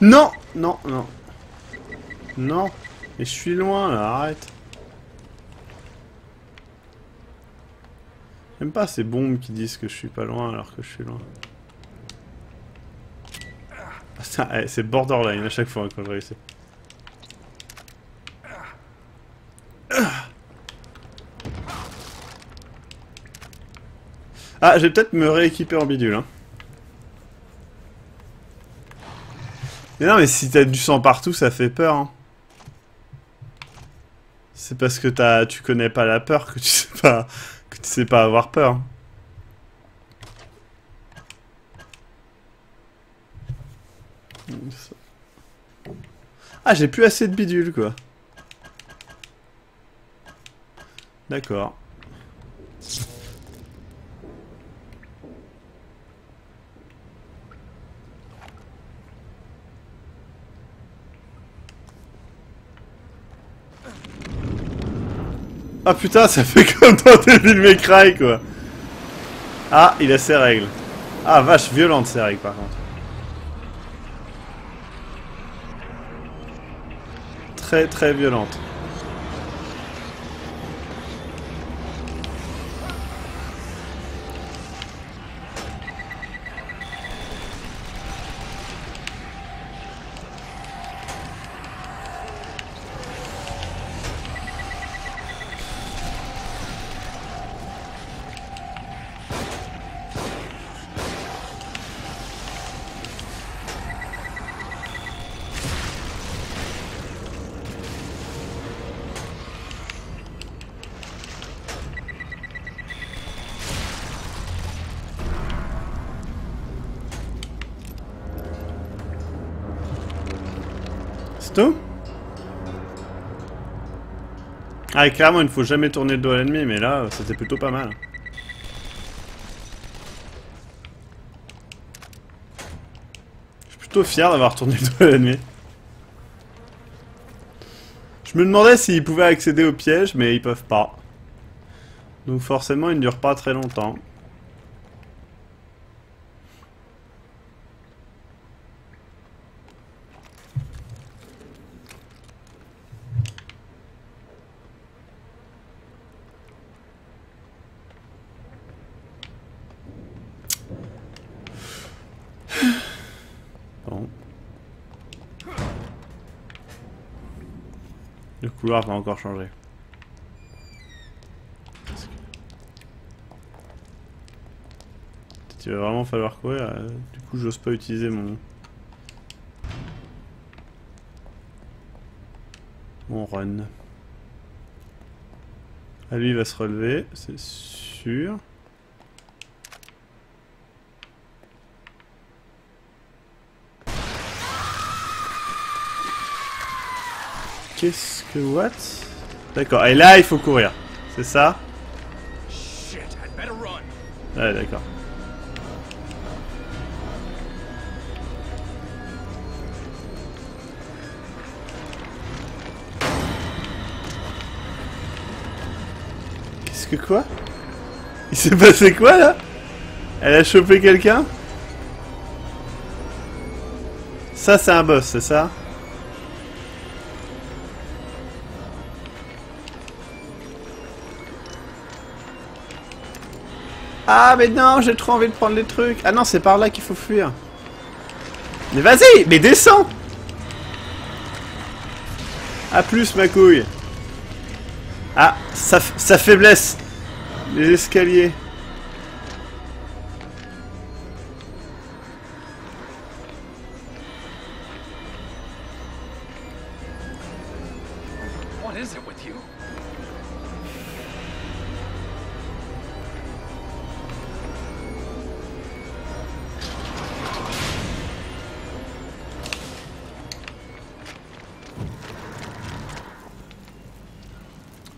Non, non, non. Non. Mais je suis loin là, arrête. J'aime pas ces bombes qui disent que je suis pas loin alors que je suis loin. Ah, c'est borderline à chaque fois quand je réussis. Ah, je vais peut-être me rééquiper en bidule, hein. Mais non, mais si t'as du sang partout, ça fait peur, hein. C'est parce que tu connais pas la peur que tu sais pas avoir peur. Ah, j'ai plus assez de bidule, quoi. D'accord. Ah putain, ça fait comme dans Devil May Cry, quoi. Ah, il a ses règles. Ah, vache, violente ses règles, par contre. Très, très violente. C'est tout? Ah, et clairement, il ne faut jamais tourner le dos à l'ennemi, mais là, c'était plutôt pas mal. Je suis plutôt fier d'avoir tourné le dos à l'ennemi. Je me demandais s'ils pouvaient accéder au piège, mais ils peuvent pas. Donc forcément, il ne dure pas très longtemps. Bon. Le couloir va encore changer. Il va vraiment falloir courir. Du coup, j'ose pas utiliser mon run. Ah, lui, il va se relever, c'est sûr. Qu'est-ce que... What? D'accord, et là, il faut courir. C'est ça? Ouais, d'accord. Qu'est-ce que quoi? Il s'est passé quoi, là? Elle a chopé quelqu'un? Ça, c'est un boss, c'est ça? Ah, mais non, j'ai trop envie de prendre les trucs. Ah non, c'est par là qu'il faut fuir. Mais vas-y, mais descends! A plus, ma couille. Ah, sa faiblesse. Les escaliers. What is it with you?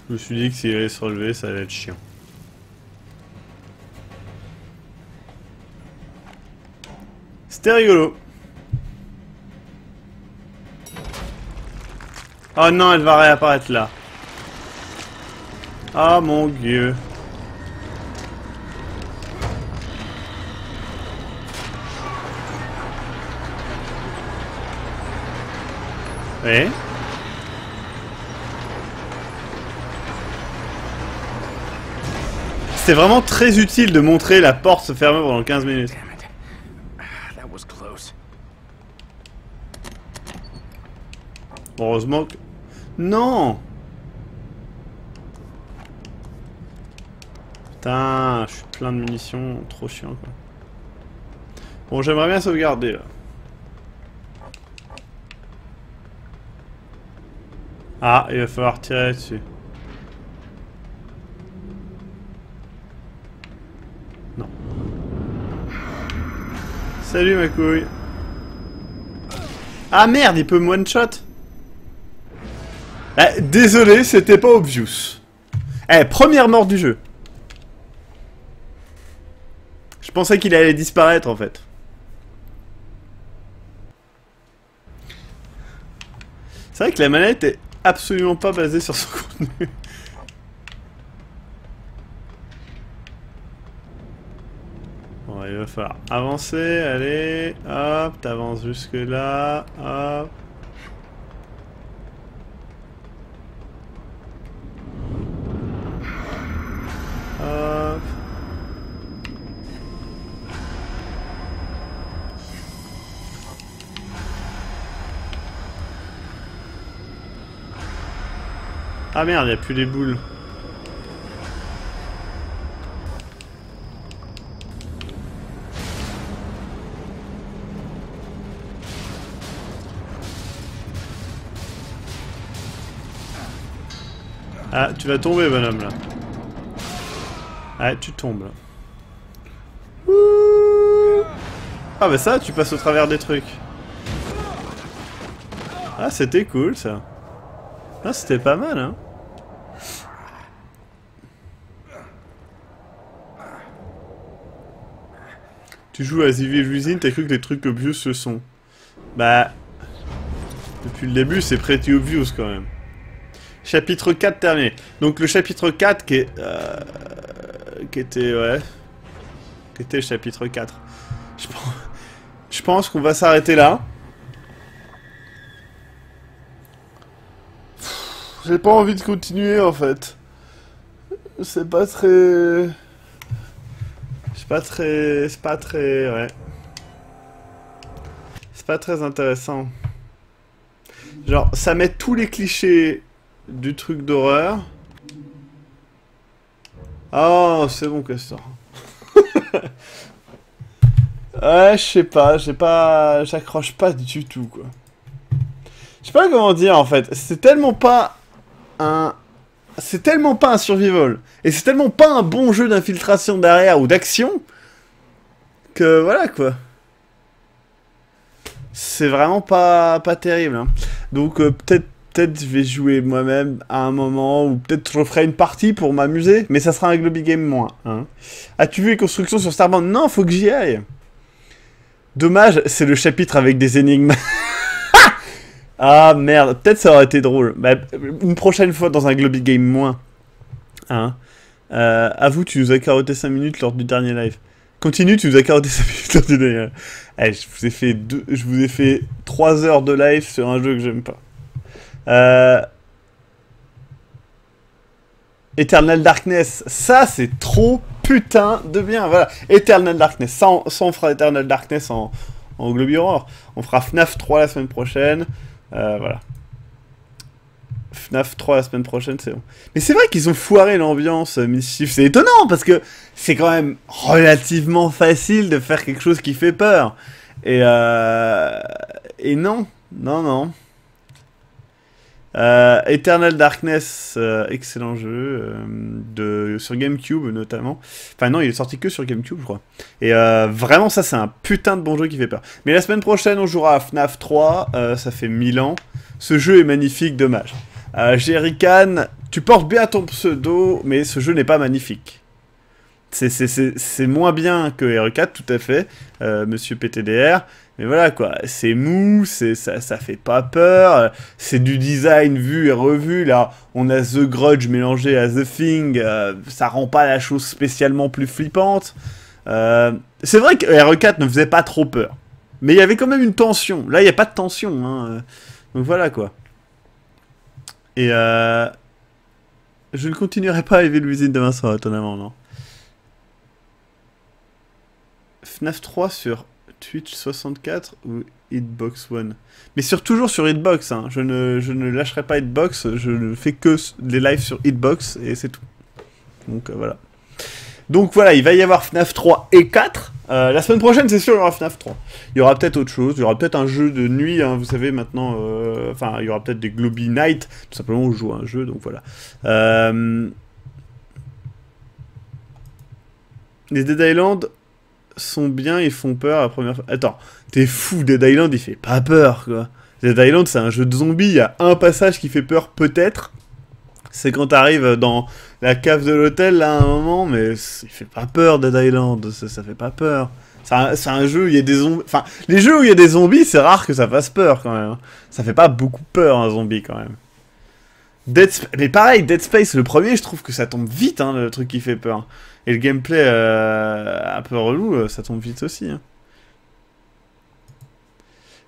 Je me suis dit que s'il allait se relever, ça allait être chiant. C'était rigolo. Oh non, elle va réapparaître là. Ah mon dieu. Ouais. C'était vraiment très utile de montrer la porte se fermer pendant 15 minutes. Damn it. That was close. Heureusement que... Non! Putain, je suis plein de munitions, trop chiant quoi. Bon, j'aimerais bien sauvegarder là. Ah, il va falloir tirer dessus. Non. Salut ma couille. Ah merde, il peut me one-shot. Eh, désolé, c'était pas obvious. Eh, première mort du jeu. Je pensais qu'il allait disparaître en fait. C'est vrai que la manette est absolument pas basée sur son contenu. Bon, il va falloir avancer, allez, hop, t'avances jusque là, hop. Hop. Ah merde, il n'y a plus les boules. Ah, tu vas tomber, bonhomme, là. Ah, tu tombes, là. Ouh. Ah bah ça, tu passes au travers des trucs. Ah, c'était cool, ça. Ah, c'était pas mal, hein. Tu joues à The Evil Within, t'as cru que les trucs obvious se sont. Bah... Depuis le début, c'est pretty obvious, quand même. Chapitre 4 terminé. Donc le chapitre 4 qui est... qui était... Ouais... Qui était le chapitre 4. Je pense qu'on va s'arrêter là. J'ai pas envie de continuer en fait. C'est pas très... C'est pas très... C'est pas très... Ouais. C'est pas très intéressant. Genre, ça met tous les clichés du truc d'horreur. Oh, c'est bon, Castor. Ouais, je sais pas, j'accroche pas du tout, quoi. Je sais pas comment dire, en fait. C'est tellement pas un survival. Et c'est tellement pas un bon jeu d'infiltration derrière ou d'action. Que voilà, quoi. C'est vraiment pas terrible, hein. Donc, peut-être je vais jouer moi-même à un moment, ou peut-être je referai une partie pour m'amuser, mais ça sera un Globy Game moins. Hein. As-tu vu les constructions sur Starbound? Non, faut que j'y aille. Dommage, c'est le chapitre avec des énigmes. Ah merde, peut-être ça aurait été drôle. Bah, une prochaine fois dans un Globy Game moins. Hein. Avoue, tu nous as carotté 5 minutes lors du dernier live. Continue, tu nous as caroté 5 minutes de eh, je vous ai fait 3 heures de live sur un jeu que j'aime pas. Eternal Darkness, ça c'est trop putain de bien, voilà. Eternal Darkness, ça on fera Eternal Darkness en Globy Horror. On fera FNAF 3 la semaine prochaine, voilà. FNAF 3 la semaine prochaine, c'est bon. Mais c'est vrai qu'ils ont foiré l'ambiance Mischief, c'est étonnant, parce que c'est quand même relativement facile de faire quelque chose qui fait peur. Et non, non. Eternal Darkness, excellent jeu, sur GameCube notamment. Enfin non, il est sorti que sur GameCube, je crois. Et vraiment, ça c'est un putain de bon jeu qui fait peur. Mais la semaine prochaine, on jouera à FNAF 3, ça fait 1000 ans. Ce jeu est magnifique, dommage. Jerrycan, tu portes bien ton pseudo, mais ce jeu n'est pas magnifique. C'est moins bien que RE4, tout à fait, monsieur PTDR. Mais voilà quoi, c'est mou, ça fait pas peur, c'est du design vu et revu, là on a The Grudge mélangé à The Thing, ça rend pas la chose spécialement plus flippante. C'est vrai que RE4 ne faisait pas trop peur, mais il y avait quand même une tension, là il n'y a pas de tension, hein. Donc voilà quoi. Et je ne continuerai pas à Evil Within demain soir, étonnamment, non. FNAF 3 sur Twitch 64 ou Hitbox One. Mais toujours sur Hitbox, hein. Je ne lâcherai pas Hitbox, je ne fais que des lives sur Hitbox et c'est tout. Donc voilà. Donc voilà, il va y avoir FNAF 3 et 4. La semaine prochaine, c'est sûr, il y aura FNAF 3. Il y aura peut-être autre chose, il y aura peut-être un jeu de nuit, hein, vous savez maintenant, enfin, il y aura peut-être des Globy Night, tout simplement, on joue à un jeu, donc voilà. Les Dead Island sont bien, ils font peur la première fois. Attends, t'es fou, Dead Island, il fait pas peur, quoi. Dead Island, c'est un jeu de zombies, il y a un passage qui fait peur, peut-être. C'est quand t'arrives dans la cave de l'hôtel, là, à un moment, mais il fait pas peur, Dead Island, ça fait pas peur. C'est un jeu où il y a des zombies... Enfin, les jeux où il y a des zombies, c'est rare que ça fasse peur, quand même. Ça fait pas beaucoup peur, un zombie, quand même. Mais pareil, Dead Space, le premier, je trouve que ça tombe vite, hein, le truc qui fait peur. Et le gameplay un peu relou, ça tombe vite aussi. Hein.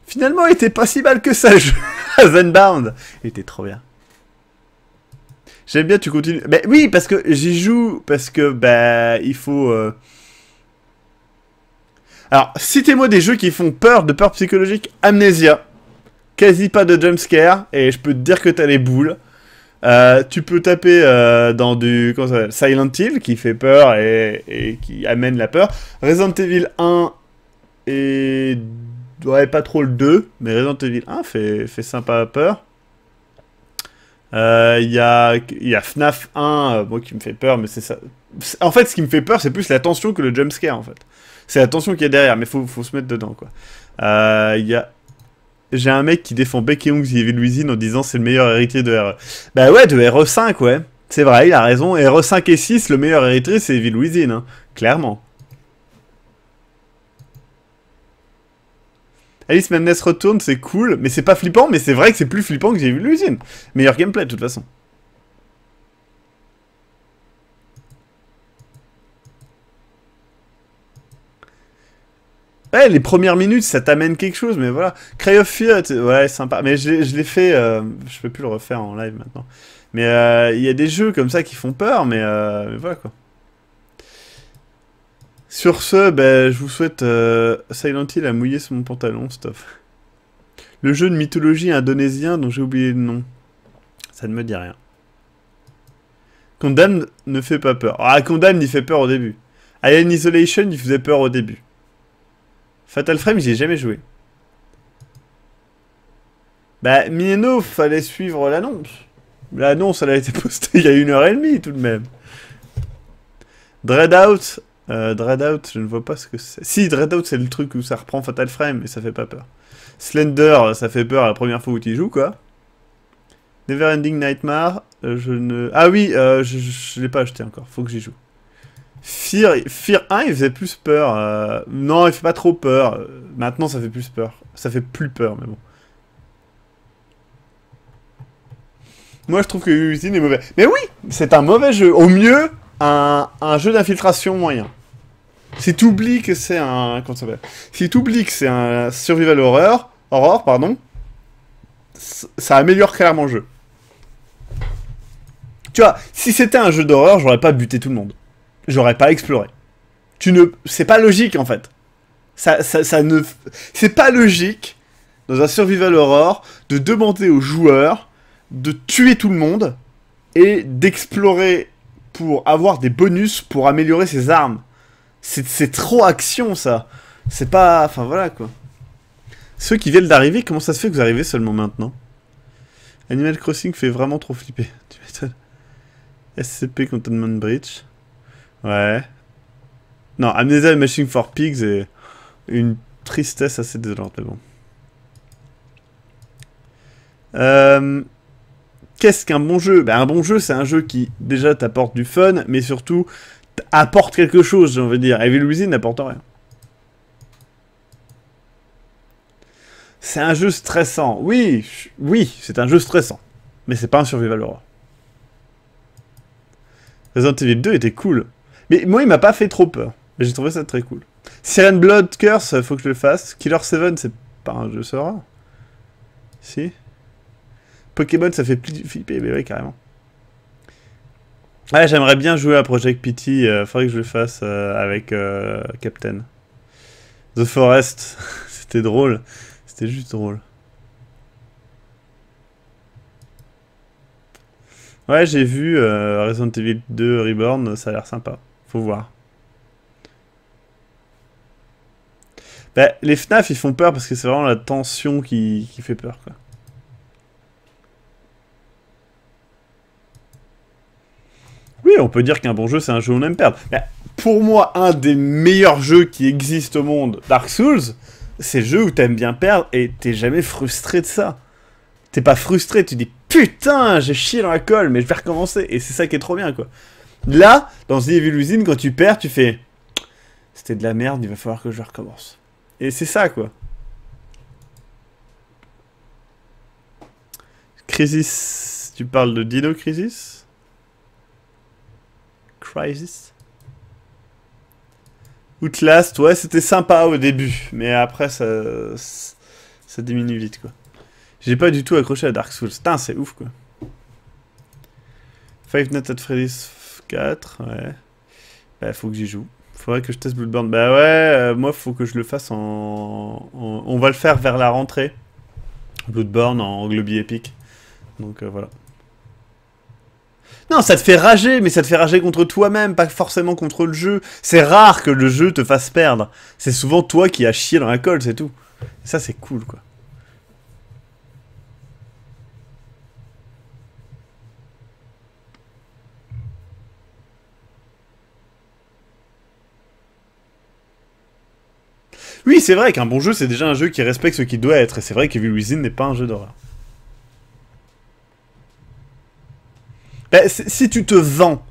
Finalement, il était pas si mal que ça, le jeu. Zenbound. Il était trop bien. J'aime bien, tu continues. Mais oui, parce que j'y joue, parce que, bah, il faut... Alors, citez-moi des jeux qui font peur, de peur psychologique. Amnesia. Quasi pas de jumpscare, et je peux te dire que t'as les boules. Tu peux taper dans du comment ça s'appelle, Silent Hill qui fait peur et qui amène la peur. Resident Evil 1 et ouais, pas trop le 2, mais Resident Evil 1 fait sympa peur. Il y a FNAF 1 moi qui me fait peur, mais c'est ça. En fait, ce qui me fait peur, c'est plus la tension que le jumpscare en fait. C'est la tension qu'il y a derrière, mais faut se mettre dedans quoi. Il y a J'ai un mec qui défend Beck et Young The Evil Within en disant c'est le meilleur héritier de RE. Bah ouais, de RE5, ouais. C'est vrai, il a raison. RE5 et 6, le meilleur héritier, c'est Evil Within, hein. Clairement. Alice Madness retourne, c'est cool, mais c'est pas flippant, mais c'est vrai que c'est plus flippant que The Evil Within. Meilleur gameplay, de toute façon. Ouais, les premières minutes, ça t'amène quelque chose, mais voilà. Cry of Fear, ouais, sympa. Mais je l'ai fait, je peux plus le refaire en live maintenant. Mais il y a des jeux comme ça qui font peur, mais voilà quoi. Sur ce, ben, je vous souhaite Silent Hill à mouiller sur mon pantalon, stuff. Le jeu de mythologie indonésien dont j'ai oublié le nom. Ça ne me dit rien. Condemned ne fait pas peur. Ah, Condemned, il fait peur au début. Alien Isolation, il faisait peur au début. Fatal Frame, j'y ai jamais joué. Bah, Mieno, fallait suivre l'annonce. L'annonce, elle a été postée il y a 1h30 tout de même. Dreadout, je ne vois pas ce que c'est. Si, Dreadout, c'est le truc où ça reprend Fatal Frame, mais ça fait pas peur. Slender, ça fait peur la première fois où tu y joues, quoi. Neverending Nightmare, je ne... Ah oui, je l'ai pas acheté encore, faut que j'y joue. Fear 1, il faisait plus peur. Non, il fait pas trop peur. Maintenant, ça fait plus peur. Ça fait plus peur, mais bon. Moi, je trouve que Within est mauvais. Mais oui, c'est un mauvais jeu. Au mieux, un jeu d'infiltration moyen. Si t'oublies que c'est un... Comment ça s'appelle? Si t'oublies que c'est un survival horror, pardon, ça améliore clairement le jeu. Tu vois, si c'était un jeu d'horreur, j'aurais pas buté tout le monde. J'aurais pas exploré. C'est pas logique, en fait. Ça ne... C'est pas logique, dans un survival horror, de demander aux joueurs de tuer tout le monde et d'explorer pour avoir des bonus pour améliorer ses armes. C'est trop action, ça. C'est pas... Enfin, voilà, quoi. Ceux qui viennent d'arriver, comment ça se fait que vous arrivez seulement maintenant? Animal Crossing fait vraiment trop flipper. Tu m'étonnes. SCP Containment Breach. Ouais. Non, Amnesia et Machine for Pigs est une tristesse assez désolante, mais bon. Qu'est-ce qu'un bon jeu? Ben, un bon jeu, c'est un jeu qui, déjà, t'apporte du fun, mais surtout, apporte quelque chose, j'ai envie de dire. Evil Within n'apporte rien. C'est un jeu stressant. Oui, c'est un jeu stressant. Mais c'est pas un survival horror. Resident Evil 2 était cool. Mais moi, il m'a pas fait trop peur. Mais j'ai trouvé ça très cool. Siren Blood Curse, faut que je le fasse. Killer 7, c'est pas un jeu horror. Si. Pokémon, ça fait plus flipper, mais oui, carrément. Ouais, j'aimerais bien jouer à Project Pity. Faudrait que je le fasse avec Captain. The Forest, c'était drôle. C'était juste drôle. Ouais, j'ai vu Resident Evil 2 Reborn, ça a l'air sympa. Faut voir. Bah, les FNAF, ils font peur parce que c'est vraiment la tension qui fait peur, quoi. Oui, on peut dire qu'un bon jeu, c'est un jeu où on aime perdre. Mais pour moi, un des meilleurs jeux qui existent au monde, Dark Souls, c'est le jeu où t'aimes bien perdre et t'es jamais frustré de ça. T'es pas frustré, tu dis putain, j'ai chié dans la colle, mais je vais recommencer. Et c'est ça qui est trop bien, quoi. Là, dans The Evil Within, quand tu perds, tu fais c'était de la merde, il va falloir que je recommence. Et c'est ça, quoi. Crisis, tu parles de Dino Crisis? Crisis. Outlast, ouais, c'était sympa au début, mais après, ça diminue vite, quoi. J'ai pas du tout accroché à Dark Souls. Putain, c'est ouf, quoi. Five Nights at Freddy's 4, ouais. Bah, faut que j'y joue. Faudrait que je teste Bloodborne. Bah ouais, moi, faut que je le fasse on va le faire vers la rentrée. Bloodborne en Globy Epic. Donc, voilà. Non, ça te fait rager, mais ça te fait rager contre toi-même, pas forcément contre le jeu. C'est rare que le jeu te fasse perdre. C'est souvent toi qui as chié dans la colle, c'est tout. Et ça, c'est cool, quoi. Oui, c'est vrai qu'un bon jeu, c'est déjà un jeu qui respecte ce qu'il doit être. Et c'est vrai qu'Evil Within n'est pas un jeu d'horreur. Ben, si tu te vends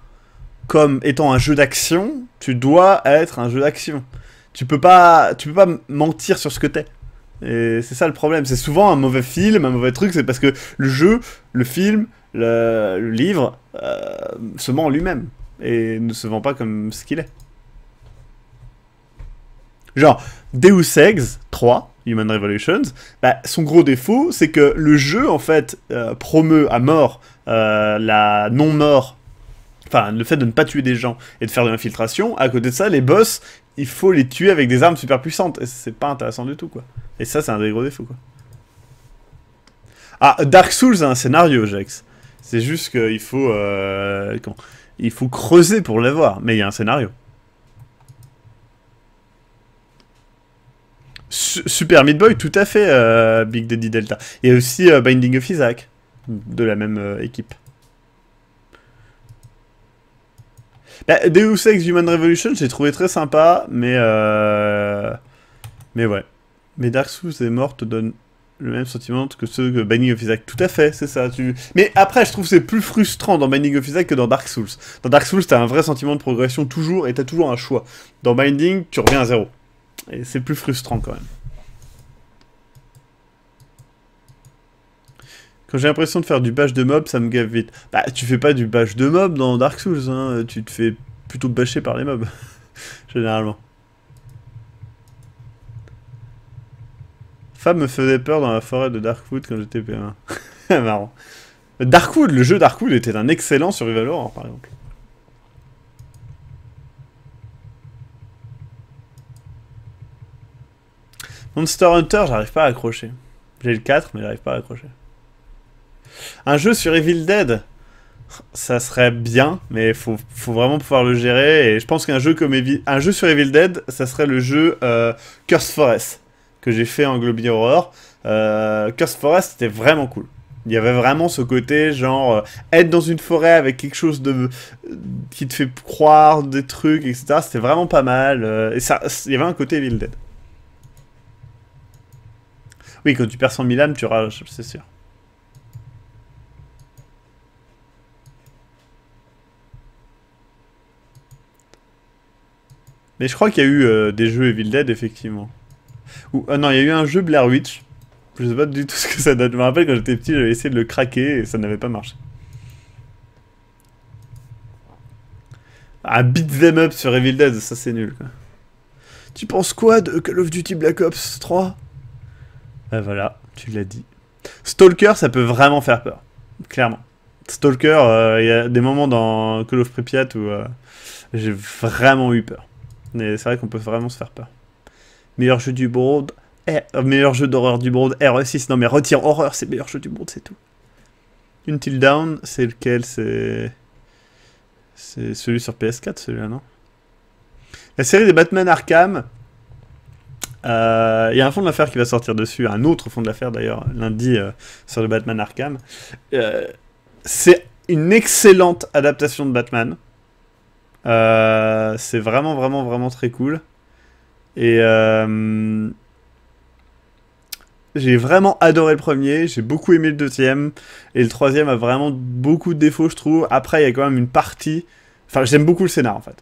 comme étant un jeu d'action, tu dois être un jeu d'action. Tu peux pas mentir sur ce que t'es. Et c'est ça le problème. C'est souvent un mauvais film, un mauvais truc, c'est parce que le jeu, le film, le livre se ment en lui-même. Et ne se vend pas comme ce qu'il est. Genre, Deus Ex 3, Human Revolutions, bah, son gros défaut, c'est que le jeu, en fait, promeut à mort la non-mort, enfin, le fait de ne pas tuer des gens et de faire de l'infiltration. À côté de ça, les boss, il faut les tuer avec des armes super puissantes. Et c'est pas intéressant du tout, quoi. Et ça, c'est un des gros défauts, quoi. Ah, Dark Souls a un scénario, Jax. C'est juste qu'il faut... il faut creuser pour l'avoir, mais il y a un scénario. Super Meat Boy, tout à fait, Big Daddy Delta. Et aussi Binding of Isaac, de la même équipe. Bah, Deus Ex Human Revolution, j'ai trouvé très sympa, mais ouais. Mais Dark Souls et Mort te donnent le même sentiment que ceux de Binding of Isaac. Tout à fait, c'est ça. Mais après, je trouve que c'est plus frustrant dans Binding of Isaac que dans Dark Souls. Dans Dark Souls, t'as un vrai sentiment de progression toujours, et t'as toujours un choix. Dans Binding, tu reviens à zéro. Et c'est plus frustrant quand même. Quand j'ai l'impression de faire du bash de mob, ça me gave vite. Bah, tu fais pas du bash de mob dans Dark Souls, hein. Tu te fais plutôt bâcher par les mobs, généralement. Fab me faisait peur dans la forêt de Darkwood quand j'étais P1. Marrant. Darkwood, le jeu Darkwood était un excellent survival horror, par exemple. Monster Hunter, j'arrive pas à accrocher. J'ai le 4, mais j'arrive pas à accrocher. Un jeu sur Evil Dead, ça serait bien, mais faut vraiment pouvoir le gérer. Et je pense qu'un jeu comme un jeu sur Evil Dead, ça serait le jeu Cursed Forest que j'ai fait en Global Horror. Cursed Forest, c'était vraiment cool. Il y avait vraiment ce côté, genre, être dans une forêt avec quelque chose qui te fait croire des trucs, etc. C'était vraiment pas mal. Et ça, il y avait un côté Evil Dead. Oui, quand tu perds 100 000 âmes, tu rages, c'est sûr. Mais je crois qu'il y a eu des jeux Evil Dead, effectivement. Non, il y a eu un jeu Blair Witch. Je sais pas du tout ce que ça donne. Je me rappelle quand j'étais petit, j'avais essayé de le craquer et ça n'avait pas marché. Un beat them up sur Evil Dead, ça c'est nul, quoi. Tu penses quoi de Call of Duty Black Ops 3 ? Ben voilà, tu l'as dit. Stalker, ça peut vraiment faire peur. Clairement. Stalker, il y a des moments dans Call of Pripyat où j'ai vraiment eu peur. Mais c'est vrai qu'on peut vraiment se faire peur. Meilleur jeu du monde, meilleur jeu d'horreur du monde, RE6. Non mais retire horreur, c'est meilleur jeu du monde, c'est tout. Until Dawn, c'est lequel? C'est celui sur PS4, celui-là, non? La série des Batman Arkham. Il y a un fond de l'affaire qui va sortir dessus, un autre fond de l'affaire d'ailleurs, lundi sur le Batman Arkham. C'est une excellente adaptation de Batman. C'est vraiment, vraiment, vraiment très cool. Et j'ai vraiment adoré le premier, j'ai beaucoup aimé le deuxième, et le troisième a vraiment beaucoup de défauts, je trouve. Après, il y a quand même une partie... Enfin, j'aime beaucoup le scénar, en fait.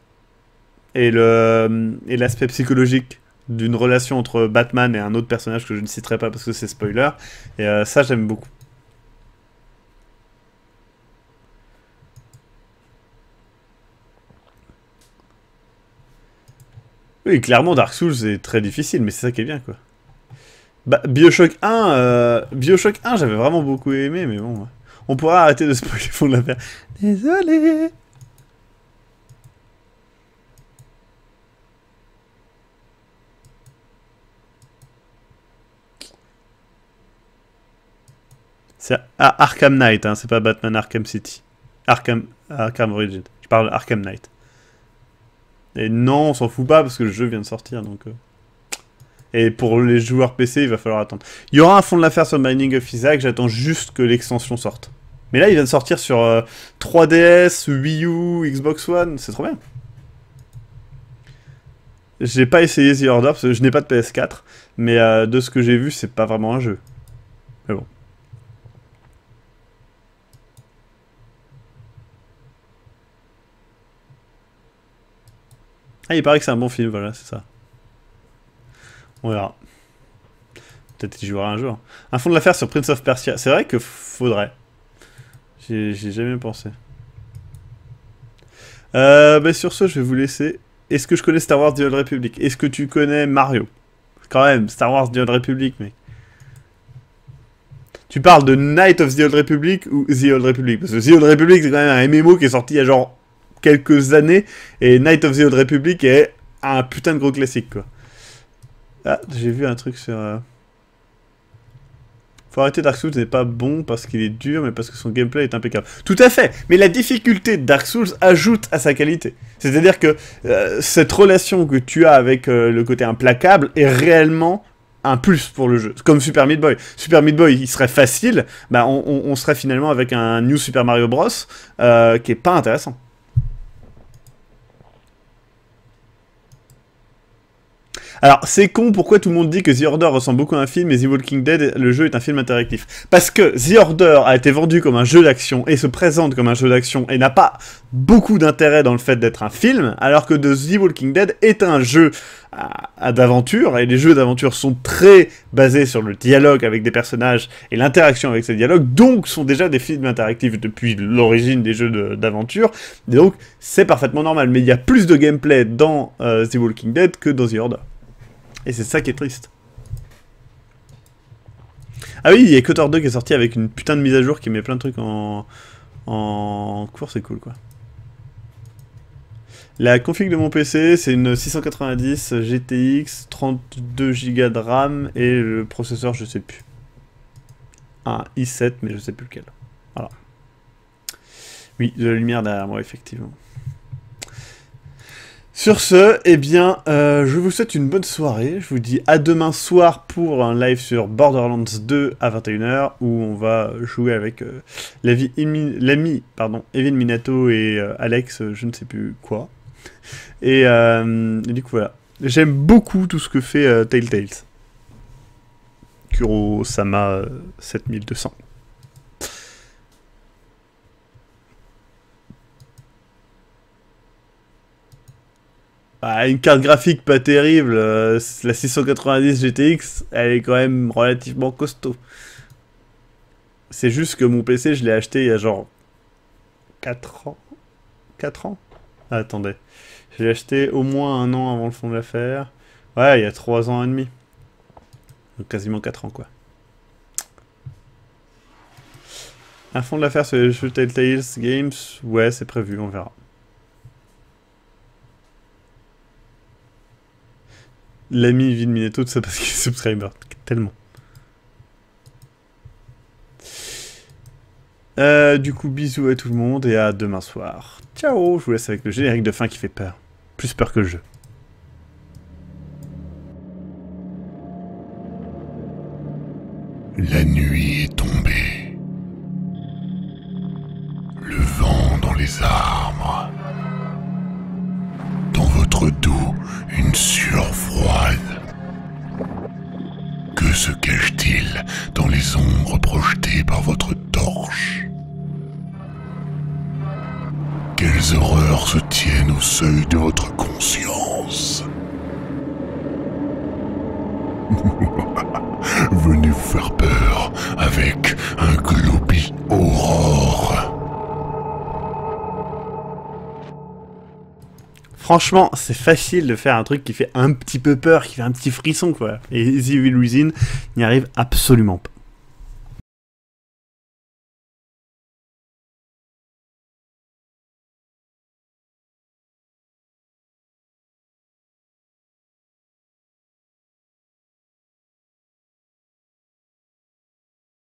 Et l'aspect psychologique d'une relation entre Batman et un autre personnage que je ne citerai pas parce que c'est spoiler. Et ça, j'aime beaucoup. Oui, clairement, Dark Souls est très difficile, mais c'est ça qui est bien, quoi. Bah, Bioshock 1, j'avais vraiment beaucoup aimé, mais bon... On pourra arrêter de spoiler fond de l'affaire. Désolé. C'est Arkham Knight, hein, c'est pas Batman Arkham City. Arkham Origins. Je parle Arkham Knight. Et non, on s'en fout pas parce que le jeu vient de sortir, donc... Et pour les joueurs PC, il va falloir attendre. Il y aura un fond de l'affaire sur Binding of Isaac, j'attends juste que l'extension sorte. Mais là, il vient de sortir sur 3DS, Wii U, Xbox One, c'est trop bien. J'ai pas essayé The Order parce que je n'ai pas de PS4, mais de ce que j'ai vu, c'est pas vraiment un jeu. Mais bon. Ah, il paraît que c'est un bon film, voilà, c'est ça. On verra. Peut-être qu'il jouera un jour. Un fond de l'affaire sur Prince of Persia. C'est vrai que faudrait. J'ai jamais pensé. Bah sur ce, je vais vous laisser. Est-ce que je connais Star Wars The Old Republic? Est-ce que tu connais Mario? Quand même, Star Wars The Old Republic, mec. Tu parles de Knight of the Old Republic ou The Old Republic? Parce que The Old Republic, c'est quand même un MMO qui est sorti il y a genre quelques années. Et Knight of the Old Republic est un putain de gros classique, quoi. Ah, j'ai vu un truc sur... Faut arrêter, Dark Souls n'est pas bon parce qu'il est dur, mais parce que son gameplay est impeccable. Tout à fait, mais la difficulté de Dark Souls ajoute à sa qualité. C'est-à-dire que cette relation que tu as avec le côté implacable est réellement un plus pour le jeu. Comme Super Meat Boy. Super Meat Boy, il serait facile, bah on serait finalement avec un New Super Mario Bros. Qui est pas intéressant. Alors, c'est con, pourquoi tout le monde dit que The Order ressemble beaucoup à un film et The Walking Dead, le jeu est un film interactif? Parce que The Order a été vendu comme un jeu d'action et se présente comme un jeu d'action et n'a pas beaucoup d'intérêt dans le fait d'être un film, alors que The Walking Dead est un jeu d'aventure, et les jeux d'aventure sont très basés sur le dialogue avec des personnages et l'interaction avec ces dialogues, donc sont déjà des films interactifs depuis l'origine des jeux d'aventure, et donc c'est parfaitement normal. Mais il y a plus de gameplay dans The Walking Dead que dans The Order. Et c'est ça qui est triste. Ah oui, il y a KOTOR 2 qui est sorti avec une putain de mise à jour qui met plein de trucs en cours, c'est cool quoi. La config de mon PC, c'est une 690 GTX, 32 Go de RAM et le processeur, je sais plus. Un i7, mais je sais plus lequel. Voilà. Oui, de la lumière derrière moi, effectivement. Sur ce, eh bien, je vous souhaite une bonne soirée. Je vous dis à demain soir pour un live sur Borderlands 2 à 21h où on va jouer avec l'ami Evin Minato et Alex, je ne sais plus quoi. Et du coup, voilà. J'aime beaucoup tout ce que fait Telltale. Kuro-sama 7200. Ah, une carte graphique pas terrible, la 690 GTX, elle est quand même relativement costaud. C'est juste que mon PC, je l'ai acheté il y a genre 4 ans. 4 ans? Ah, attendez. Je l'ai acheté au moins un an avant le fond de l'affaire. Ouais, il y a 3 ans et demi. Donc quasiment 4 ans, quoi. Un fond de l'affaire sur les jeux Telltale Games, ouais, c'est prévu, on verra. L'ami Vin Minato, tout ça parce qu'il est subscriber, tellement. Du coup, bisous à tout le monde et à demain soir. Ciao, je vous laisse avec le générique de fin qui fait peur. Plus peur que le jeu. La nuit est tombée. Le vent dans les arbres. Dans votre dos, une sueur froide. Que se cache-t-il dans les ombres projetées par votre torche? Quelles horreurs se tiennent au seuil de votre conscience? Venez vous faire peur avec un Globy Aurore. Franchement, c'est facile de faire un truc qui fait un petit peu peur, qui fait un petit frisson, quoi. Et Easy Will Within n'y arrive absolument pas.